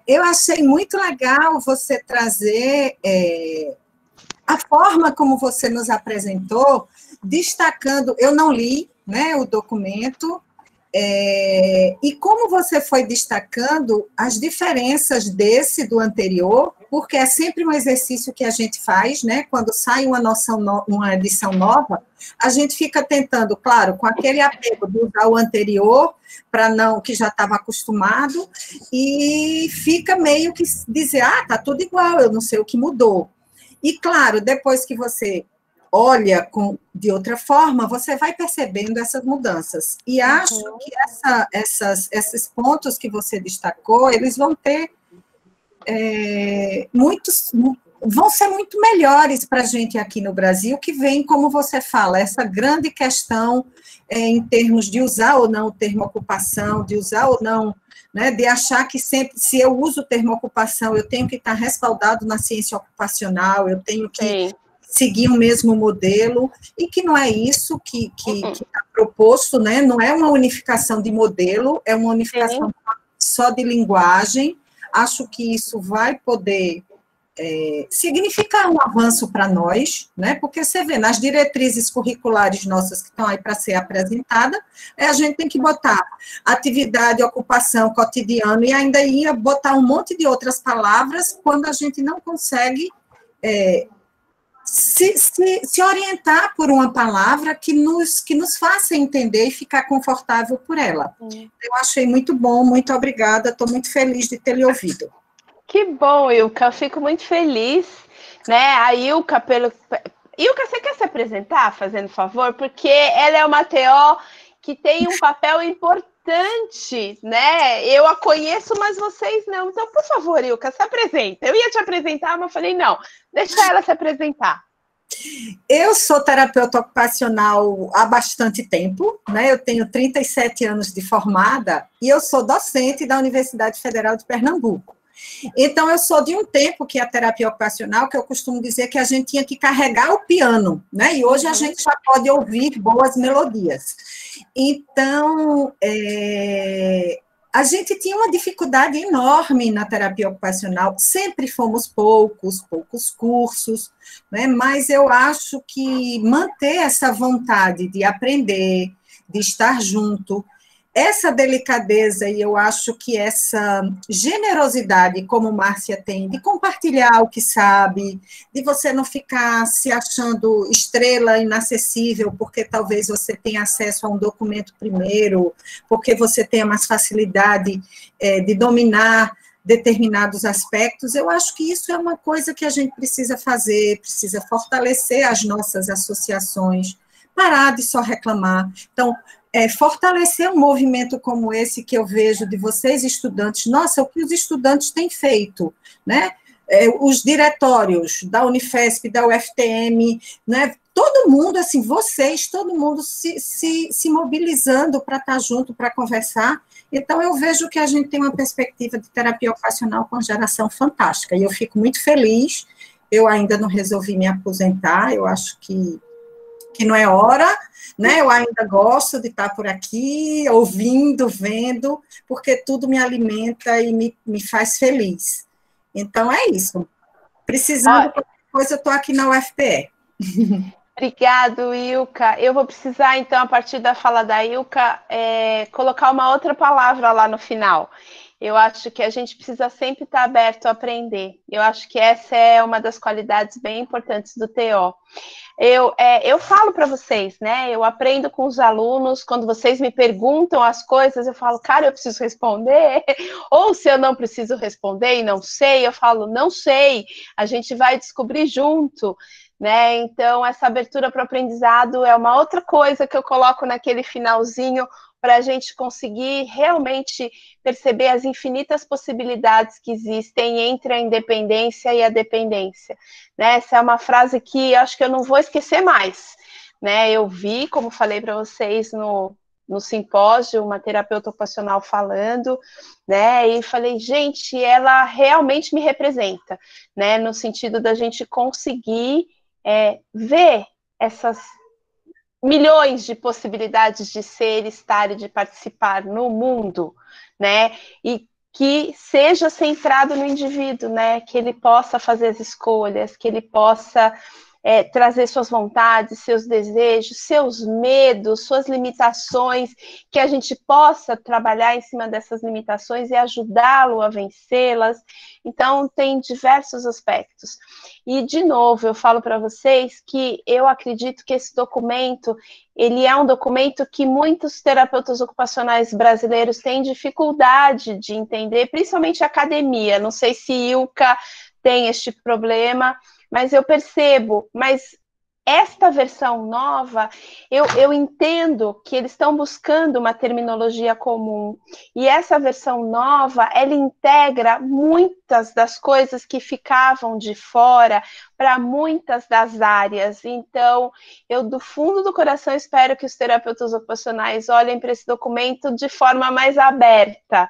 Eu achei muito legal você trazer a forma como você nos apresentou, destacando... Eu não li, né, o documento, e como você foi destacando as diferenças desse do anterior, porque é sempre um exercício que a gente faz, né? Quando sai uma edição nova, a gente fica tentando, claro, com aquele apego de usar o anterior, para não, que já estava acostumado, e fica meio que dizer, tá tudo igual, eu não sei o que mudou. E, claro, depois que você olha de outra forma, você vai percebendo essas mudanças. E acho que esses pontos que você destacou, eles vão ter vão ser muito melhores para a gente aqui no Brasil, que vem, como você fala, essa grande questão em termos de usar ou não o termo ocupação, de usar ou não, né, de achar que sempre, se eu uso o termo ocupação, eu tenho que estar respaldado na ciência ocupacional, eu tenho que seguir o mesmo modelo, e que não é isso que está proposto, né? Não é uma unificação de modelo, é uma unificação só de linguagem. Acho que isso vai poder significar um avanço para nós, né? Porque você vê, nas diretrizes curriculares nossas que estão aí para ser apresentada, a gente tem que botar atividade, ocupação, cotidiano, e ainda ia botar um monte de outras palavras, quando a gente não consegue se orientar por uma palavra que nos faça entender e ficar confortável por ela. Eu achei muito bom, muito obrigada, estou muito feliz de ter lhe ouvido. Que bom, Ilka, eu fico muito feliz, né? A Ilka, Ilka, você quer se apresentar, fazendo favor? Porque ela é uma TO que tem um papel importante, né? Eu a conheço, mas vocês não. Então, por favor, Ilka, se apresenta. Eu ia te apresentar, mas falei, não, deixa ela se apresentar. Eu sou terapeuta ocupacional há bastante tempo, né? Eu tenho 37 anos de formada e eu sou docente da Universidade Federal de Pernambuco. Então, eu sou de um tempo que a terapia ocupacional, que eu costumo dizer que a gente tinha que carregar o piano, né? E hoje a gente já pode ouvir boas melodias. Então, a gente tinha uma dificuldade enorme na terapia ocupacional, sempre fomos poucos cursos, né? Mas eu acho que manter essa vontade de aprender, de estar junto, essa delicadeza, e eu acho que essa generosidade, como Márcia tem, de compartilhar o que sabe, de você não ficar se achando estrela inacessível, porque talvez você tenha acesso a um documento primeiro, porque você tenha mais facilidade de dominar determinados aspectos, eu acho que isso é uma coisa que a gente precisa fazer, precisa fortalecer as nossas associações, parar de só reclamar. Então, fortalecer um movimento como esse que eu vejo de vocês, estudantes. Nossa, o que os estudantes têm feito, né? Os diretórios da Unifesp, da UFTM, né? Todo mundo, assim, vocês, todo mundo se mobilizando para estar junto, para conversar. Então, eu vejo que a gente tem uma perspectiva de terapia ocupacional com geração fantástica, e eu fico muito feliz. Eu ainda não resolvi me aposentar, eu acho que não é hora, né? Eu ainda gosto de estar por aqui, ouvindo, vendo, porque tudo me alimenta e me faz feliz. Então, é isso. Precisando de qualquer coisa, eu estou aqui na UFPE. Obrigado, Ilka. Eu vou precisar, então, a partir da fala da Ilka, colocar uma outra palavra lá no final. Eu acho que a gente precisa sempre estar aberto a aprender. Eu acho que essa é uma das qualidades bem importantes do TO. Eu falo para vocês, né? Eu aprendo com os alunos, quando vocês me perguntam as coisas, eu falo, cara, eu preciso responder. Ou se eu não preciso responder e não sei, eu falo, não sei, a gente vai descobrir junto, né? Então, essa abertura para o aprendizado é uma outra coisa que eu coloco naquele finalzinho, para a gente conseguir realmente perceber as infinitas possibilidades que existem entre a independência e a dependência. Né? Essa é uma frase que acho que eu não vou esquecer mais. Né? Eu vi, como falei para vocês no simpósio, uma terapeuta ocupacional falando, né? E falei, gente, ela realmente me representa, né? No sentido da gente conseguir ver essas milhões de possibilidades de ser, estar e de participar no mundo, né? E que seja centrado no indivíduo, né? Que ele possa fazer as escolhas, que ele possa trazer suas vontades, seus desejos, seus medos, suas limitações, que a gente possa trabalhar em cima dessas limitações e ajudá-lo a vencê-las. Então, tem diversos aspectos. E, de novo, eu falo para vocês que eu acredito que esse documento, ele é um documento que muitos terapeutas ocupacionais brasileiros têm dificuldade de entender, principalmente a academia. Não sei se Ilka tem este problema, mas eu percebo, mas esta versão nova, eu entendo que eles estão buscando uma terminologia comum, e essa versão nova, ela integra muitas das coisas que ficavam de fora para muitas das áreas. Então, eu do fundo do coração espero que os terapeutas ocupacionais olhem para esse documento de forma mais aberta,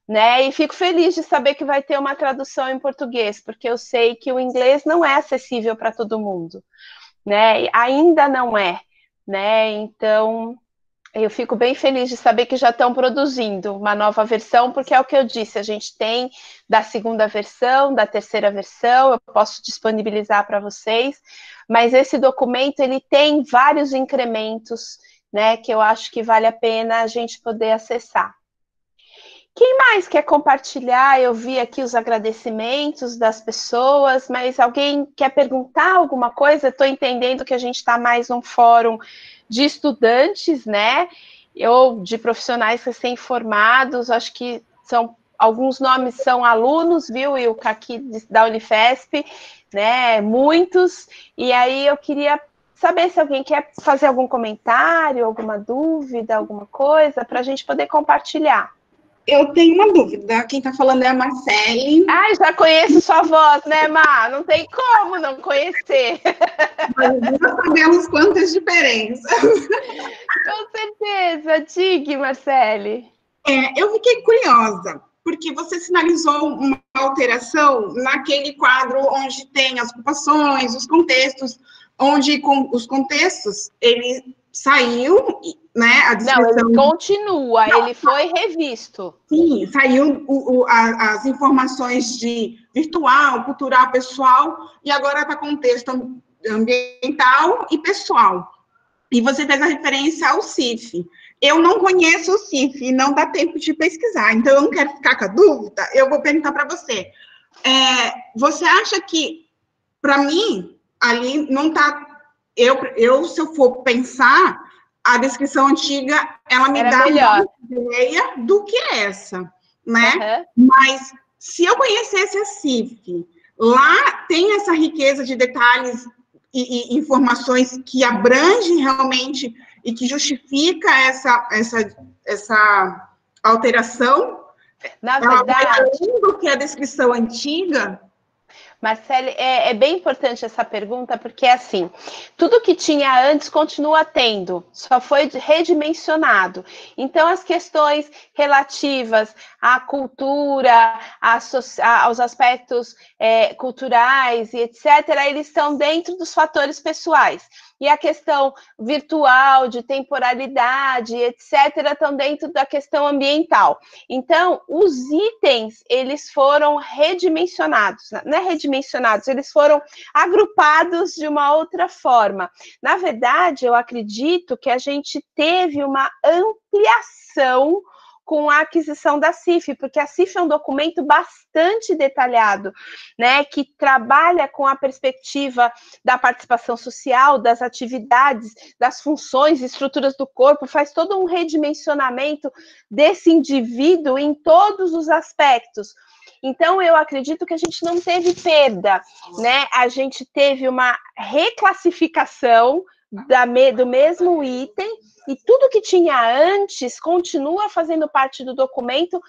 né? E fico feliz de saber que vai ter uma tradução em português, porque eu sei que o inglês não é acessível para todo mundo, né? Ainda não é, né? Então, eu fico bem feliz de saber que já estão produzindo uma nova versão, porque é o que eu disse, a gente tem da segunda versão, da terceira versão, eu posso disponibilizar para vocês, mas esse documento, ele tem vários incrementos, né? Que eu acho que vale a pena a gente poder acessar. Quem mais quer compartilhar? Eu vi aqui os agradecimentos das pessoas, mas alguém quer perguntar alguma coisa? Estou entendendo que a gente está mais num fórum de estudantes, né? Ou de profissionais recém-formados, acho que alguns nomes são alunos, viu, Ilka, aqui da Unifesp, né? Muitos, e aí eu queria saber se alguém quer fazer algum comentário, alguma dúvida, alguma coisa, para a gente poder compartilhar. Eu tenho uma dúvida. Quem está falando é a Marcele. Ai, já conheço sua voz, né, Má? Não tem como não conhecer. Mas nós sabemos quantas diferenças. Com certeza. Diga, Marcele. Eu fiquei curiosa, porque você sinalizou uma alteração naquele quadro onde tem as ocupações, os contextos, onde os contextos, eles saiu, né, a Não, descrição... ele continua, ele foi revisto. Sim, saiu as informações de virtual, cultural, pessoal, e agora está contexto ambiental e pessoal. E você fez a referência ao CIF. Eu não conheço o CIF, não dá tempo de pesquisar, então eu não quero ficar com a dúvida, eu vou perguntar para você. Você acha que, para mim, ali não está... se eu for pensar, a descrição antiga, ela me dá melhor. uma ideia do que essa, né? Mas, se eu conhecesse a CIF, lá tem essa riqueza de detalhes e informações que abrange realmente e que justifica essa alteração. Na verdade, além do que a descrição antiga. Marcele, é bem importante essa pergunta, porque, assim, tudo que tinha antes continua tendo, só foi redimensionado. Então, as questões relativas à cultura, aos aspectos culturais e etc., eles estão dentro dos fatores pessoais. E a questão virtual, de temporalidade, etc., estão dentro da questão ambiental. Então, os itens, eles foram redimensionados, não é redimensionados, eles foram agrupados de uma outra forma. Na verdade, eu acredito que a gente teve uma ampliação com a aquisição da CIF, porque a CIF é um documento bastante detalhado, né, que trabalha com a perspectiva da participação social, das atividades, das funções, estruturas do corpo, faz todo um redimensionamento desse indivíduo em todos os aspectos. Então, eu acredito que a gente não teve perda, né, a gente teve uma reclassificação do mesmo item, e tudo que tinha antes continua fazendo parte do documento,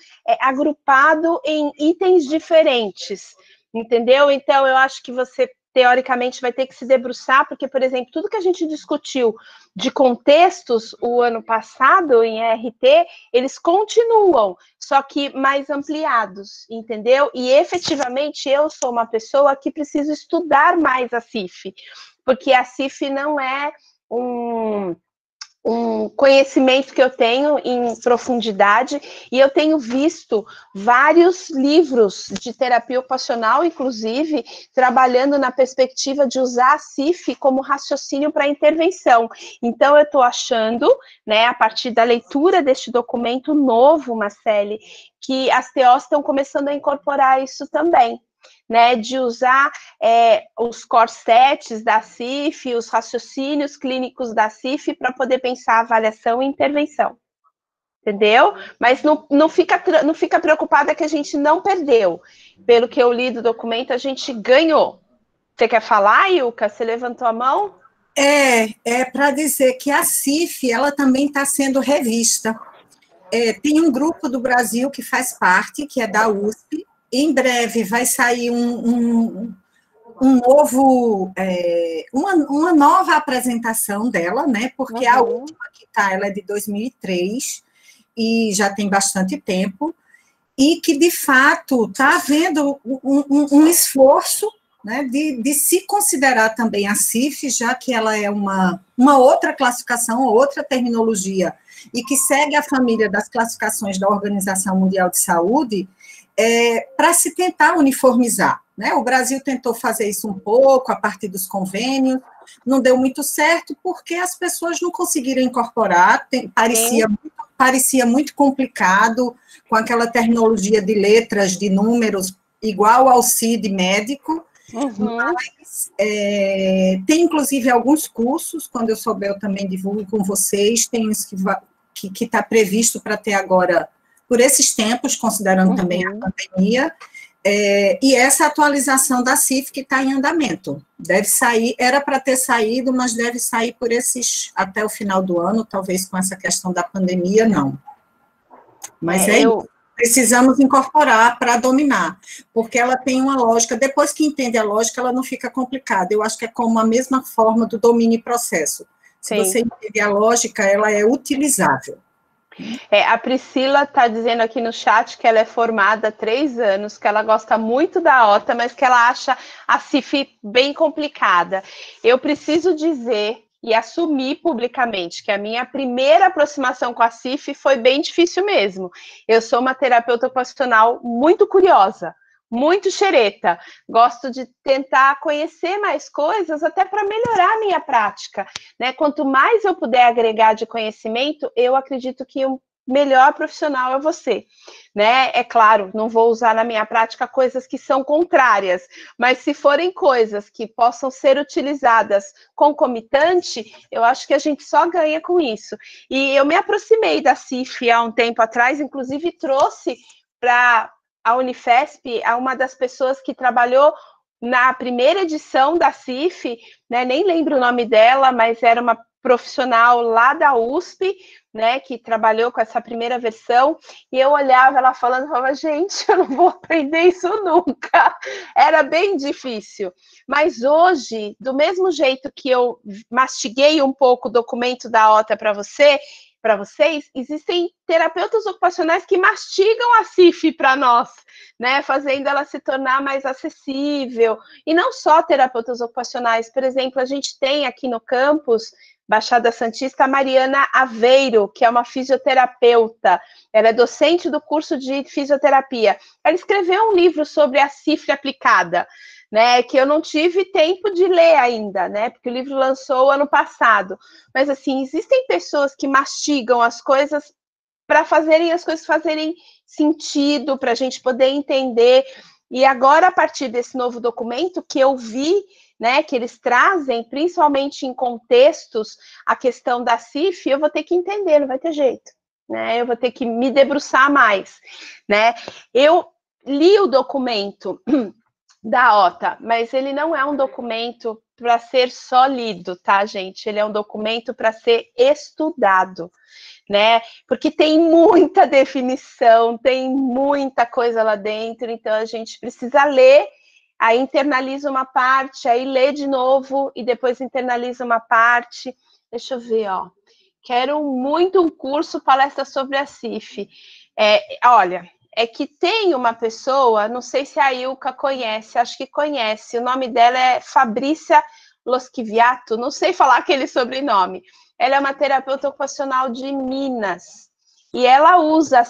agrupado em itens diferentes, entendeu? Então, eu acho que você, teoricamente, vai ter que se debruçar, porque, por exemplo, tudo que a gente discutiu de contextos o ano passado em RT, eles continuam, só que mais ampliados, entendeu? E, efetivamente, eu sou uma pessoa que preciso estudar mais a CIF, porque a CIF não é um conhecimento que eu tenho em profundidade, e eu tenho visto vários livros de terapia ocupacional, inclusive, trabalhando na perspectiva de usar a CIF como raciocínio para intervenção. Então, eu estou achando, né, a partir da leitura deste documento novo, Marcele, que as TOs estão começando a incorporar isso também, né, de usar os core sets da CIF, os raciocínios clínicos da CIF para poder pensar avaliação e intervenção, entendeu? Mas não fica preocupada que a gente não perdeu. Pelo que eu li do documento, a gente ganhou. Você quer falar, Ilka? Você levantou a mão? Para dizer que a CIF, ela também está sendo revista. Tem um grupo do Brasil que faz parte, que é da USP. Em breve vai sair uma nova apresentação dela, né? Porque a última que está, ela é de 2003 e já tem bastante tempo, e que, de fato, está havendo um esforço, né, de se considerar também a CIF, já que ela é uma outra classificação, outra terminologia, e que segue a família das classificações da Organização Mundial de Saúde, para se tentar uniformizar, né? O Brasil tentou fazer isso um pouco a partir dos convênios, não deu muito certo, porque as pessoas não conseguiram incorporar, parecia muito complicado, com aquela terminologia de letras, de números, igual ao CID médico, mas tem, inclusive, alguns cursos, quando eu souber eu também divulgo com vocês, tem uns que está previsto para ter agora, por esses tempos, considerando também a pandemia, e essa atualização da CIF que está em andamento. Deve sair, era para ter saído, mas deve sair até o final do ano, talvez com essa questão da pandemia, não. Mas isso. Precisamos incorporar para dominar, porque ela tem uma lógica, depois que entende a lógica, ela não fica complicada. Eu acho que é como a mesma forma do domínio e processo. Se você entende a lógica, ela é utilizável. A Priscila está dizendo aqui no chat que ela é formada há 3 anos, que ela gosta muito da OTA, mas que ela acha a CIF bem complicada. Eu preciso dizer, e assumir publicamente que a minha primeira aproximação com a CIF foi bem difícil mesmo. Eu sou uma terapeuta ocupacional muito curiosa, muito xereta, gosto de tentar conhecer mais coisas até para melhorar a minha prática, né? Quanto mais eu puder agregar de conhecimento, eu acredito que o melhor profissional é você, né? É claro, não vou usar na minha prática coisas que são contrárias, mas se forem coisas que possam ser utilizadas concomitante, eu acho que a gente só ganha com isso. E eu me aproximei da CIF há um tempo atrás, inclusive trouxe para a Unifesp, uma das pessoas que trabalhou na primeira edição da CIF, né, nem lembro o nome dela, mas era uma profissional lá da USP, né, que trabalhou com essa primeira versão, e eu olhava ela falando, falava, gente, eu não vou aprender isso nunca. Era bem difícil. Mas hoje, do mesmo jeito que eu mastiguei um pouco o documento da OTA para vocês, existem terapeutas ocupacionais que mastigam a CIF para nós, né, fazendo ela se tornar mais acessível, e não só terapeutas ocupacionais, por exemplo, a gente tem aqui no campus, Baixada Santista, a Mariana Aveiro, que é uma fisioterapeuta, ela é docente do curso de fisioterapia, ela escreveu um livro sobre a CIF aplicada, né, que eu não tive tempo de ler ainda, né, porque o livro lançou ano passado, mas assim, existem pessoas que mastigam as coisas para fazerem as coisas fazerem sentido, para a gente poder entender, e agora, a partir desse novo documento, que eu vi, né, que eles trazem, principalmente em contextos, a questão da CIF, eu vou ter que entender, não vai ter jeito, né, eu vou ter que me debruçar mais, né, eu li o documento da OTA, mas ele não é um documento para ser só lido, tá, gente? Ele é um documento para ser estudado, né? Porque tem muita definição, tem muita coisa lá dentro, então a gente precisa ler, aí internaliza uma parte, aí lê de novo e depois internaliza uma parte. Deixa eu ver, ó. Quero muito um curso, palestra sobre a CIF. Olha, é que tem uma pessoa, não sei se a Ilka conhece, acho que conhece, o nome dela é Fabrícia Loschiviato, não sei falar aquele sobrenome. Ela é uma terapeuta ocupacional de Minas, e ela usa a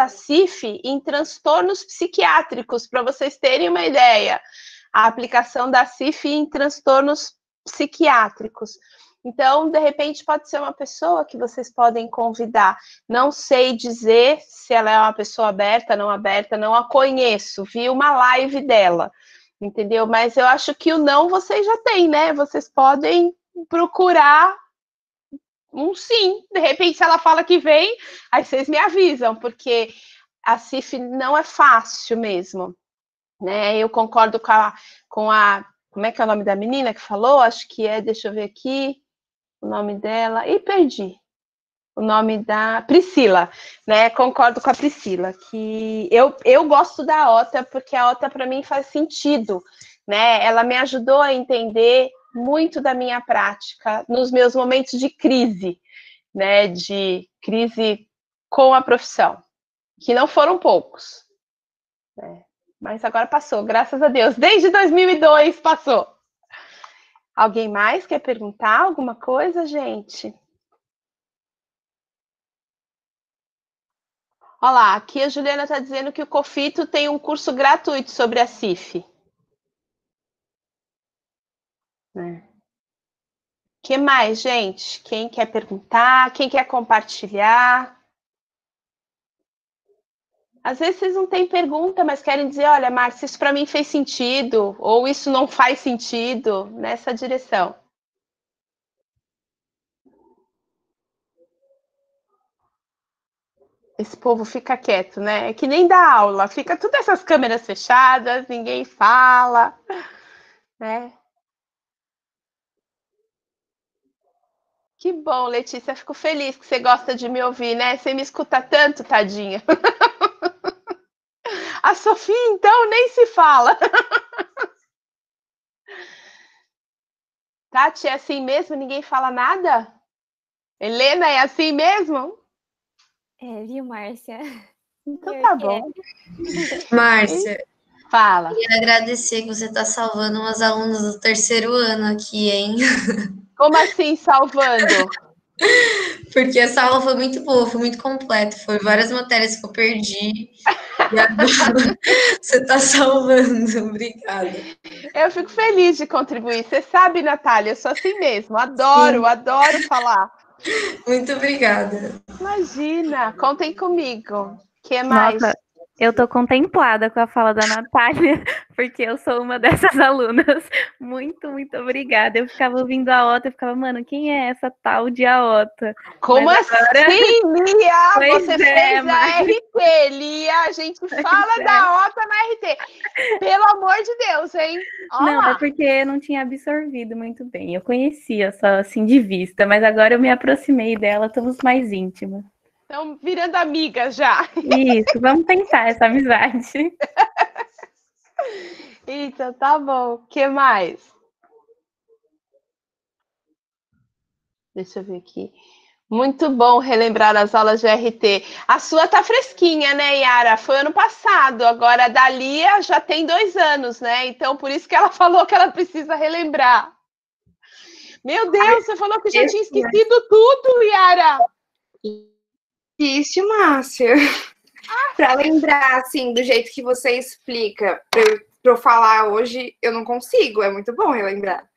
CIF em transtornos psiquiátricos, para vocês terem uma ideia, a aplicação da CIF em transtornos psiquiátricos. Então, de repente, pode ser uma pessoa que vocês podem convidar. Não sei dizer se ela é uma pessoa aberta, não a conheço. Vi uma live dela, entendeu? Mas eu acho que o não vocês já têm, né? Vocês podem procurar um sim. De repente, se ela fala que vem, aí vocês me avisam, porque a CIF não é fácil mesmo, né? Eu concordo com a como é que é o nome da menina que falou? Acho que é, deixa eu ver aqui, o nome dela, e perdi o nome da Priscila, né? Concordo com a Priscila, que eu gosto da OTA, porque a OTA para mim faz sentido, né? Ela me ajudou a entender muito da minha prática nos meus momentos de crise, né? De crise com a profissão, que não foram poucos, né? Mas agora passou, graças a Deus, desde 2002 passou. Alguém mais quer perguntar alguma coisa, gente? Olha lá, aqui a Juliana está dizendo que o Cofito tem um curso gratuito sobre a CIF. Que mais, gente? Quem quer perguntar? Quem quer compartilhar? Às vezes vocês não têm pergunta, mas querem dizer, olha, Márcia, isso para mim fez sentido, ou isso não faz sentido, nessa direção. Esse povo fica quieto, né? É que nem dá aula, fica todas essas câmeras fechadas, ninguém fala, né? Que bom, Letícia, fico feliz que você gosta de me ouvir, né? Você me escuta tanto, tadinha. A Sofia, então, nem se fala. Tati, é assim mesmo? Ninguém fala nada? Helena, é assim mesmo? Viu, Márcia? Então tá bom. Márcia, Fala. queria agradecer que você está salvando umas alunas do terceiro ano aqui, hein? Como assim, salvando? Porque essa aula foi muito boa, foi muito completa. Foi várias matérias que eu perdi. E agora você está salvando. Obrigada. Eu fico feliz de contribuir. Você sabe, Natália, eu sou assim mesmo. Sim, Adoro falar. muito obrigada. Imagina, contem comigo. O que mais? Nossa, eu tô contemplada com a fala da Natália, porque eu sou uma dessas alunas. Muito, muito obrigada. Eu ficava ouvindo a Ota, eu ficava, mano, quem é essa tal de Aota? Como Mas agora... assim, Lia? Pois Você é, fez a mas... RT, Lia. A gente fala da OTA na RT. Pelo amor de Deus, hein? Olha Não, é lá. porque eu não tinha absorvido muito bem. Eu conhecia só assim de vista, mas agora eu me aproximei dela, estamos mais íntimas. Estão virando amigas já. Isso, vamos tentar essa amizade. Então, tá bom. O que mais? Deixa eu ver aqui. Muito bom relembrar as aulas de RT. A sua tá fresquinha, né, Yara? Foi ano passado. Agora a da Lia já tem 2 anos, né? Então, por isso que ela falou que ela precisa relembrar. Meu Deus, você falou que já tinha esquecido tudo, Yara. Difícil, Márcia. Para lembrar, assim, do jeito que você explica, para eu falar hoje, eu não consigo. É muito bom relembrar.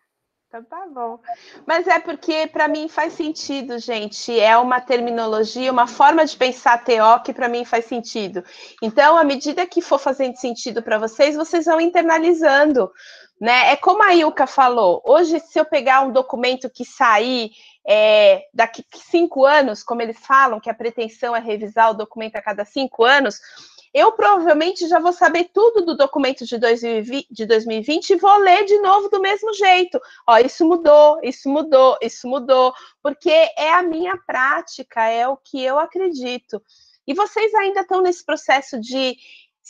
Então tá bom. Mas é porque para mim faz sentido, gente. É uma terminologia, uma forma de pensar TO que para mim faz sentido. Então, à medida que for fazendo sentido para vocês, vocês vão internalizando, né? É como a Ilka falou. Hoje, se eu pegar um documento que sair daqui 5 anos, como eles falam, que a pretensão é revisar o documento a cada 5 anos, eu provavelmente já vou saber tudo do documento de 2020 e vou ler de novo do mesmo jeito. Ó, isso mudou, isso mudou, isso mudou, porque é a minha prática, é o que eu acredito. E vocês ainda estão nesse processo de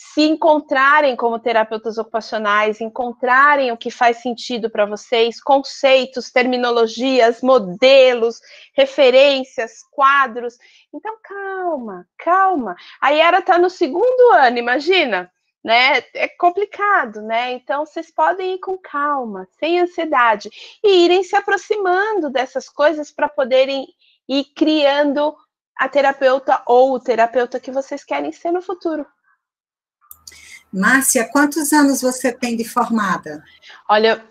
se encontrarem como terapeutas ocupacionais, encontrarem o que faz sentido para vocês, conceitos, terminologias, modelos, referências, quadros. Então, calma, calma. A Yara está no 2º ano, imagina, né? É complicado, né? Então, vocês podem ir com calma, sem ansiedade, e irem se aproximando dessas coisas para poderem ir criando a terapeuta ou o terapeuta que vocês querem ser no futuro. Márcia, quantos anos você tem de formada? Olha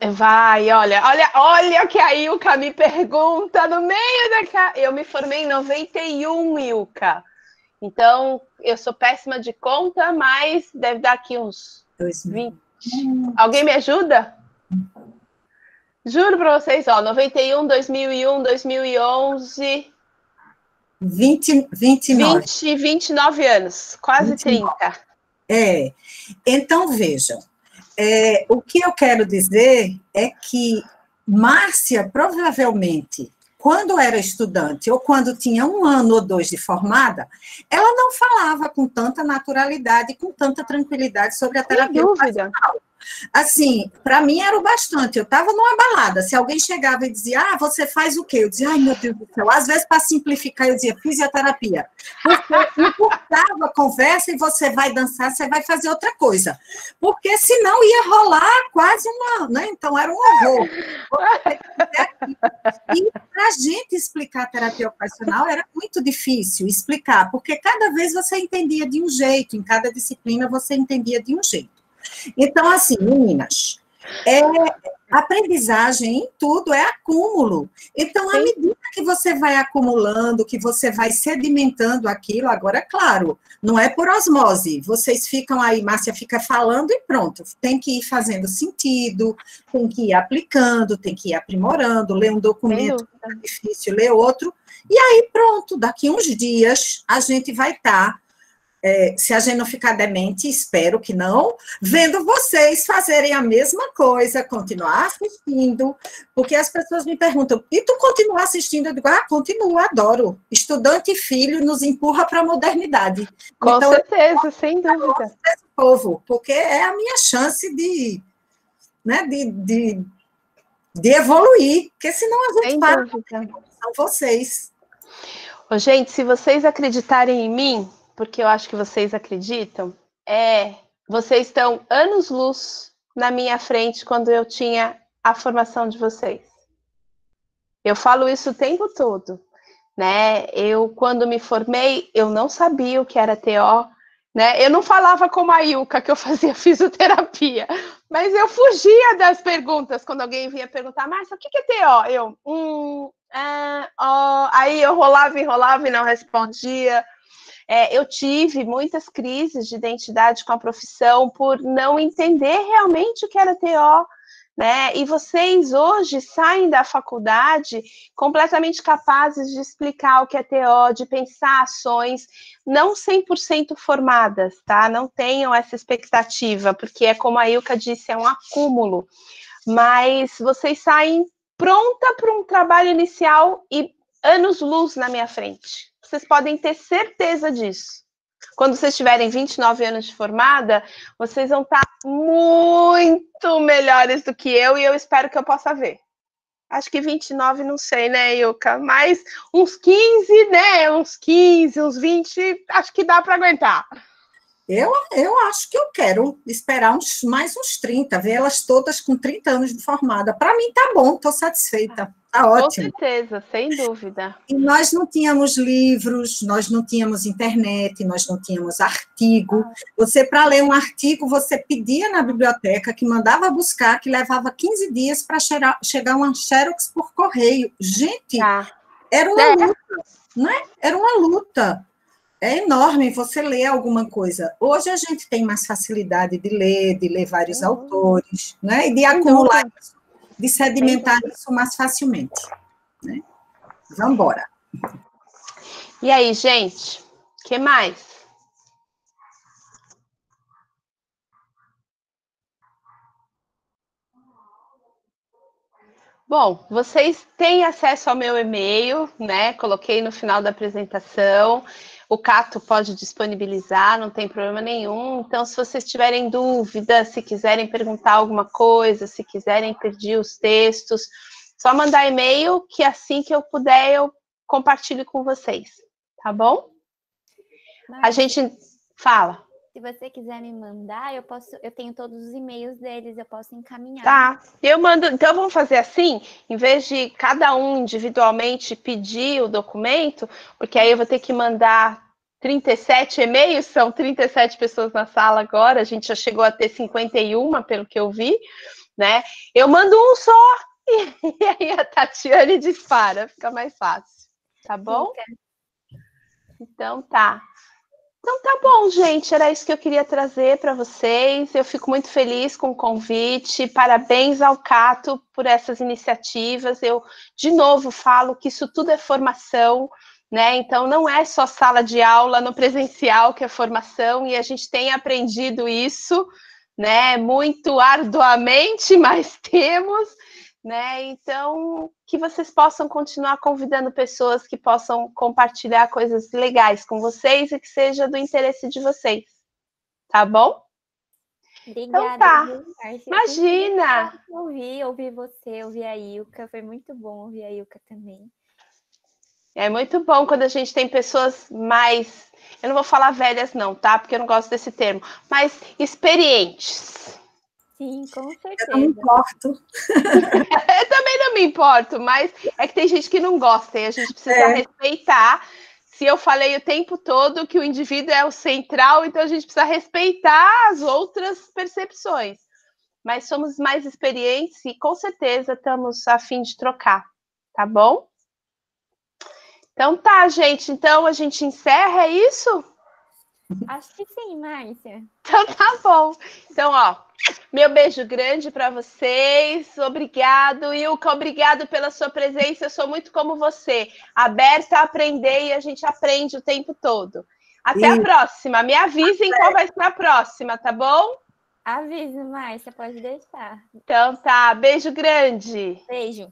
o que a Ilka me pergunta no meio da... Eu me formei em 91, Ilka. Então, eu sou péssima de conta, mas deve dar aqui uns 20. Alguém me ajuda? Juro para vocês, ó, 91, 2001, 2011... 29. 29 anos, quase 29. 30. Então, vejam, o que eu quero dizer é que Márcia, provavelmente, quando era estudante ou quando tinha 1 ano ou 2 de formada, ela não falava com tanta naturalidade, com tanta tranquilidade sobre a terapia ocupacional. Assim, para mim era o bastante. Eu estava numa balada, se alguém chegava e dizia, você faz o quê? Eu dizia, ai, meu Deus do céu. Às vezes, para simplificar, eu dizia, fisioterapia. Porque encurtava a conversa e você vai dançar, você vai fazer outra coisa. Porque senão ia rolar quase né? Então, era um horror. E para a gente explicar a terapia ocupacional era muito difícil explicar, porque cada vez você entendia de um jeito, em cada disciplina você entendia de um jeito. Então, assim, meninas, aprendizagem em tudo é acúmulo. Então, à medida que você vai acumulando, que você vai sedimentando aquilo, agora, claro, não é por osmose. Vocês ficam aí, Márcia fica falando e pronto. Tem que ir fazendo sentido, tem que ir aplicando, tem que ir aprimorando, ler um documento é difícil, ler outro. E aí, pronto, daqui uns dias a gente vai estar... se a gente não ficar demente, espero que não, vendo vocês fazerem a mesma coisa, continuar assistindo, porque as pessoas me perguntam, e tu continua assistindo? Eu digo, continuo, adoro. Estudante e filho nos empurra para a modernidade. Com então, certeza, sem dúvida. Esse povo, porque é a minha chance de evoluir, porque senão a gente para, são vocês. Gente, se vocês acreditarem em mim, porque eu acho que vocês acreditam, vocês estão anos-luz na minha frente quando eu tinha a formação de vocês. Eu falo isso o tempo todo, né? Eu, quando me formei, eu não sabia o que era TO, né? Eu não falava como a Ilka, que eu fazia fisioterapia, mas eu fugia das perguntas quando alguém vinha perguntar, Márcia, o que é TO? Aí eu enrolava e não respondia. Eu tive muitas crises de identidade com a profissão por não entender realmente o que era TO, né? E vocês hoje saem da faculdade completamente capazes de explicar o que é TO, de pensar ações, não 100% formadas, tá? Não tenham essa expectativa, porque é como a Ilka disse, é um acúmulo. Mas vocês saem pronta para um trabalho inicial e anos-luz na minha frente. Vocês podem ter certeza disso. Quando vocês tiverem 29 anos de formada, vocês vão estar muito melhores do que eu, e eu espero que eu possa ver. Acho que 29, não sei, né, Ilka? Mas uns 15, né? Uns 15, uns 20, acho que dá para aguentar. Eu acho que eu quero esperar mais uns 30, ver elas todas com 30 anos de formada. Para mim tá bom, estou satisfeita, tá ótimo. Com certeza, sem dúvida. E nós não tínhamos livros, nós não tínhamos internet, nós não tínhamos artigo. Você, para ler um artigo, você pedia na biblioteca, que mandava buscar, que levava 15 dias para chegar uma xerox por correio. Gente, era uma luta, né? Era uma luta. É enorme você ler alguma coisa. Hoje a gente tem mais facilidade de ler vários autores, né? E de acumular isso, de sedimentar isso mais facilmente. Né? Vamos embora. E aí, gente? O que mais? Bom, vocês têm acesso ao meu e-mail, né? Coloquei no final da apresentação. O Cato pode disponibilizar, não tem problema nenhum. Então, se vocês tiverem dúvidas, se quiserem perguntar alguma coisa, se quiserem pedir os textos, só mandar e-mail, que assim que eu puder, eu compartilho com vocês. Tá bom? A gente fala. Se você quiser me mandar, eu tenho todos os e-mails deles, eu posso encaminhar. Tá, eu mando. Então vamos fazer assim, em vez de cada um individualmente pedir o documento, porque aí eu vou ter que mandar 37 e-mails, são 37 pessoas na sala agora, a gente já chegou a ter 51, pelo que eu vi, né? Eu mando um só e aí a Tatiane dispara, fica mais fácil, tá bom? Então tá. Então tá bom, gente, era isso que eu queria trazer para vocês. Eu fico muito feliz com o convite. Parabéns ao Cato por essas iniciativas. Eu, de novo, falo que isso tudo é formação, né? Então não é só sala de aula no presencial que é formação, e a gente tem aprendido isso, né? Muito arduamente, mas temos. Né? Então, que vocês possam continuar convidando pessoas que possam compartilhar coisas legais com vocês e que seja do interesse de vocês. Tá bom? Obrigada. Então tá. Márcia. Imagina! Ouvir você, ouvir a Ilka. Foi muito bom ouvir a Ilka também. É muito bom quando a gente tem pessoas mais... Eu não vou falar velhas não, tá? Porque eu não gosto desse termo. Mas experientes. Sim, com certeza. Eu não me importo. Eu também não me importo, mas é que tem gente que não gosta e a gente precisa respeitar. Se eu falei o tempo todo que o indivíduo é o central, então a gente precisa respeitar as outras percepções. Mas somos mais experientes e com certeza estamos a fim de trocar, tá bom? Então tá, gente. Então a gente encerra, é isso? Acho que sim, Márcia. Então tá bom. Então, ó, meu beijo grande para vocês. Obrigado, Ilka. Obrigado pela sua presença. Eu sou muito como você, aberta a aprender e a gente aprende o tempo todo. Até a próxima. Me avisem qual vai ser a próxima, tá bom? Aviso, Márcia, pode deixar. Então tá. Beijo grande. Beijo.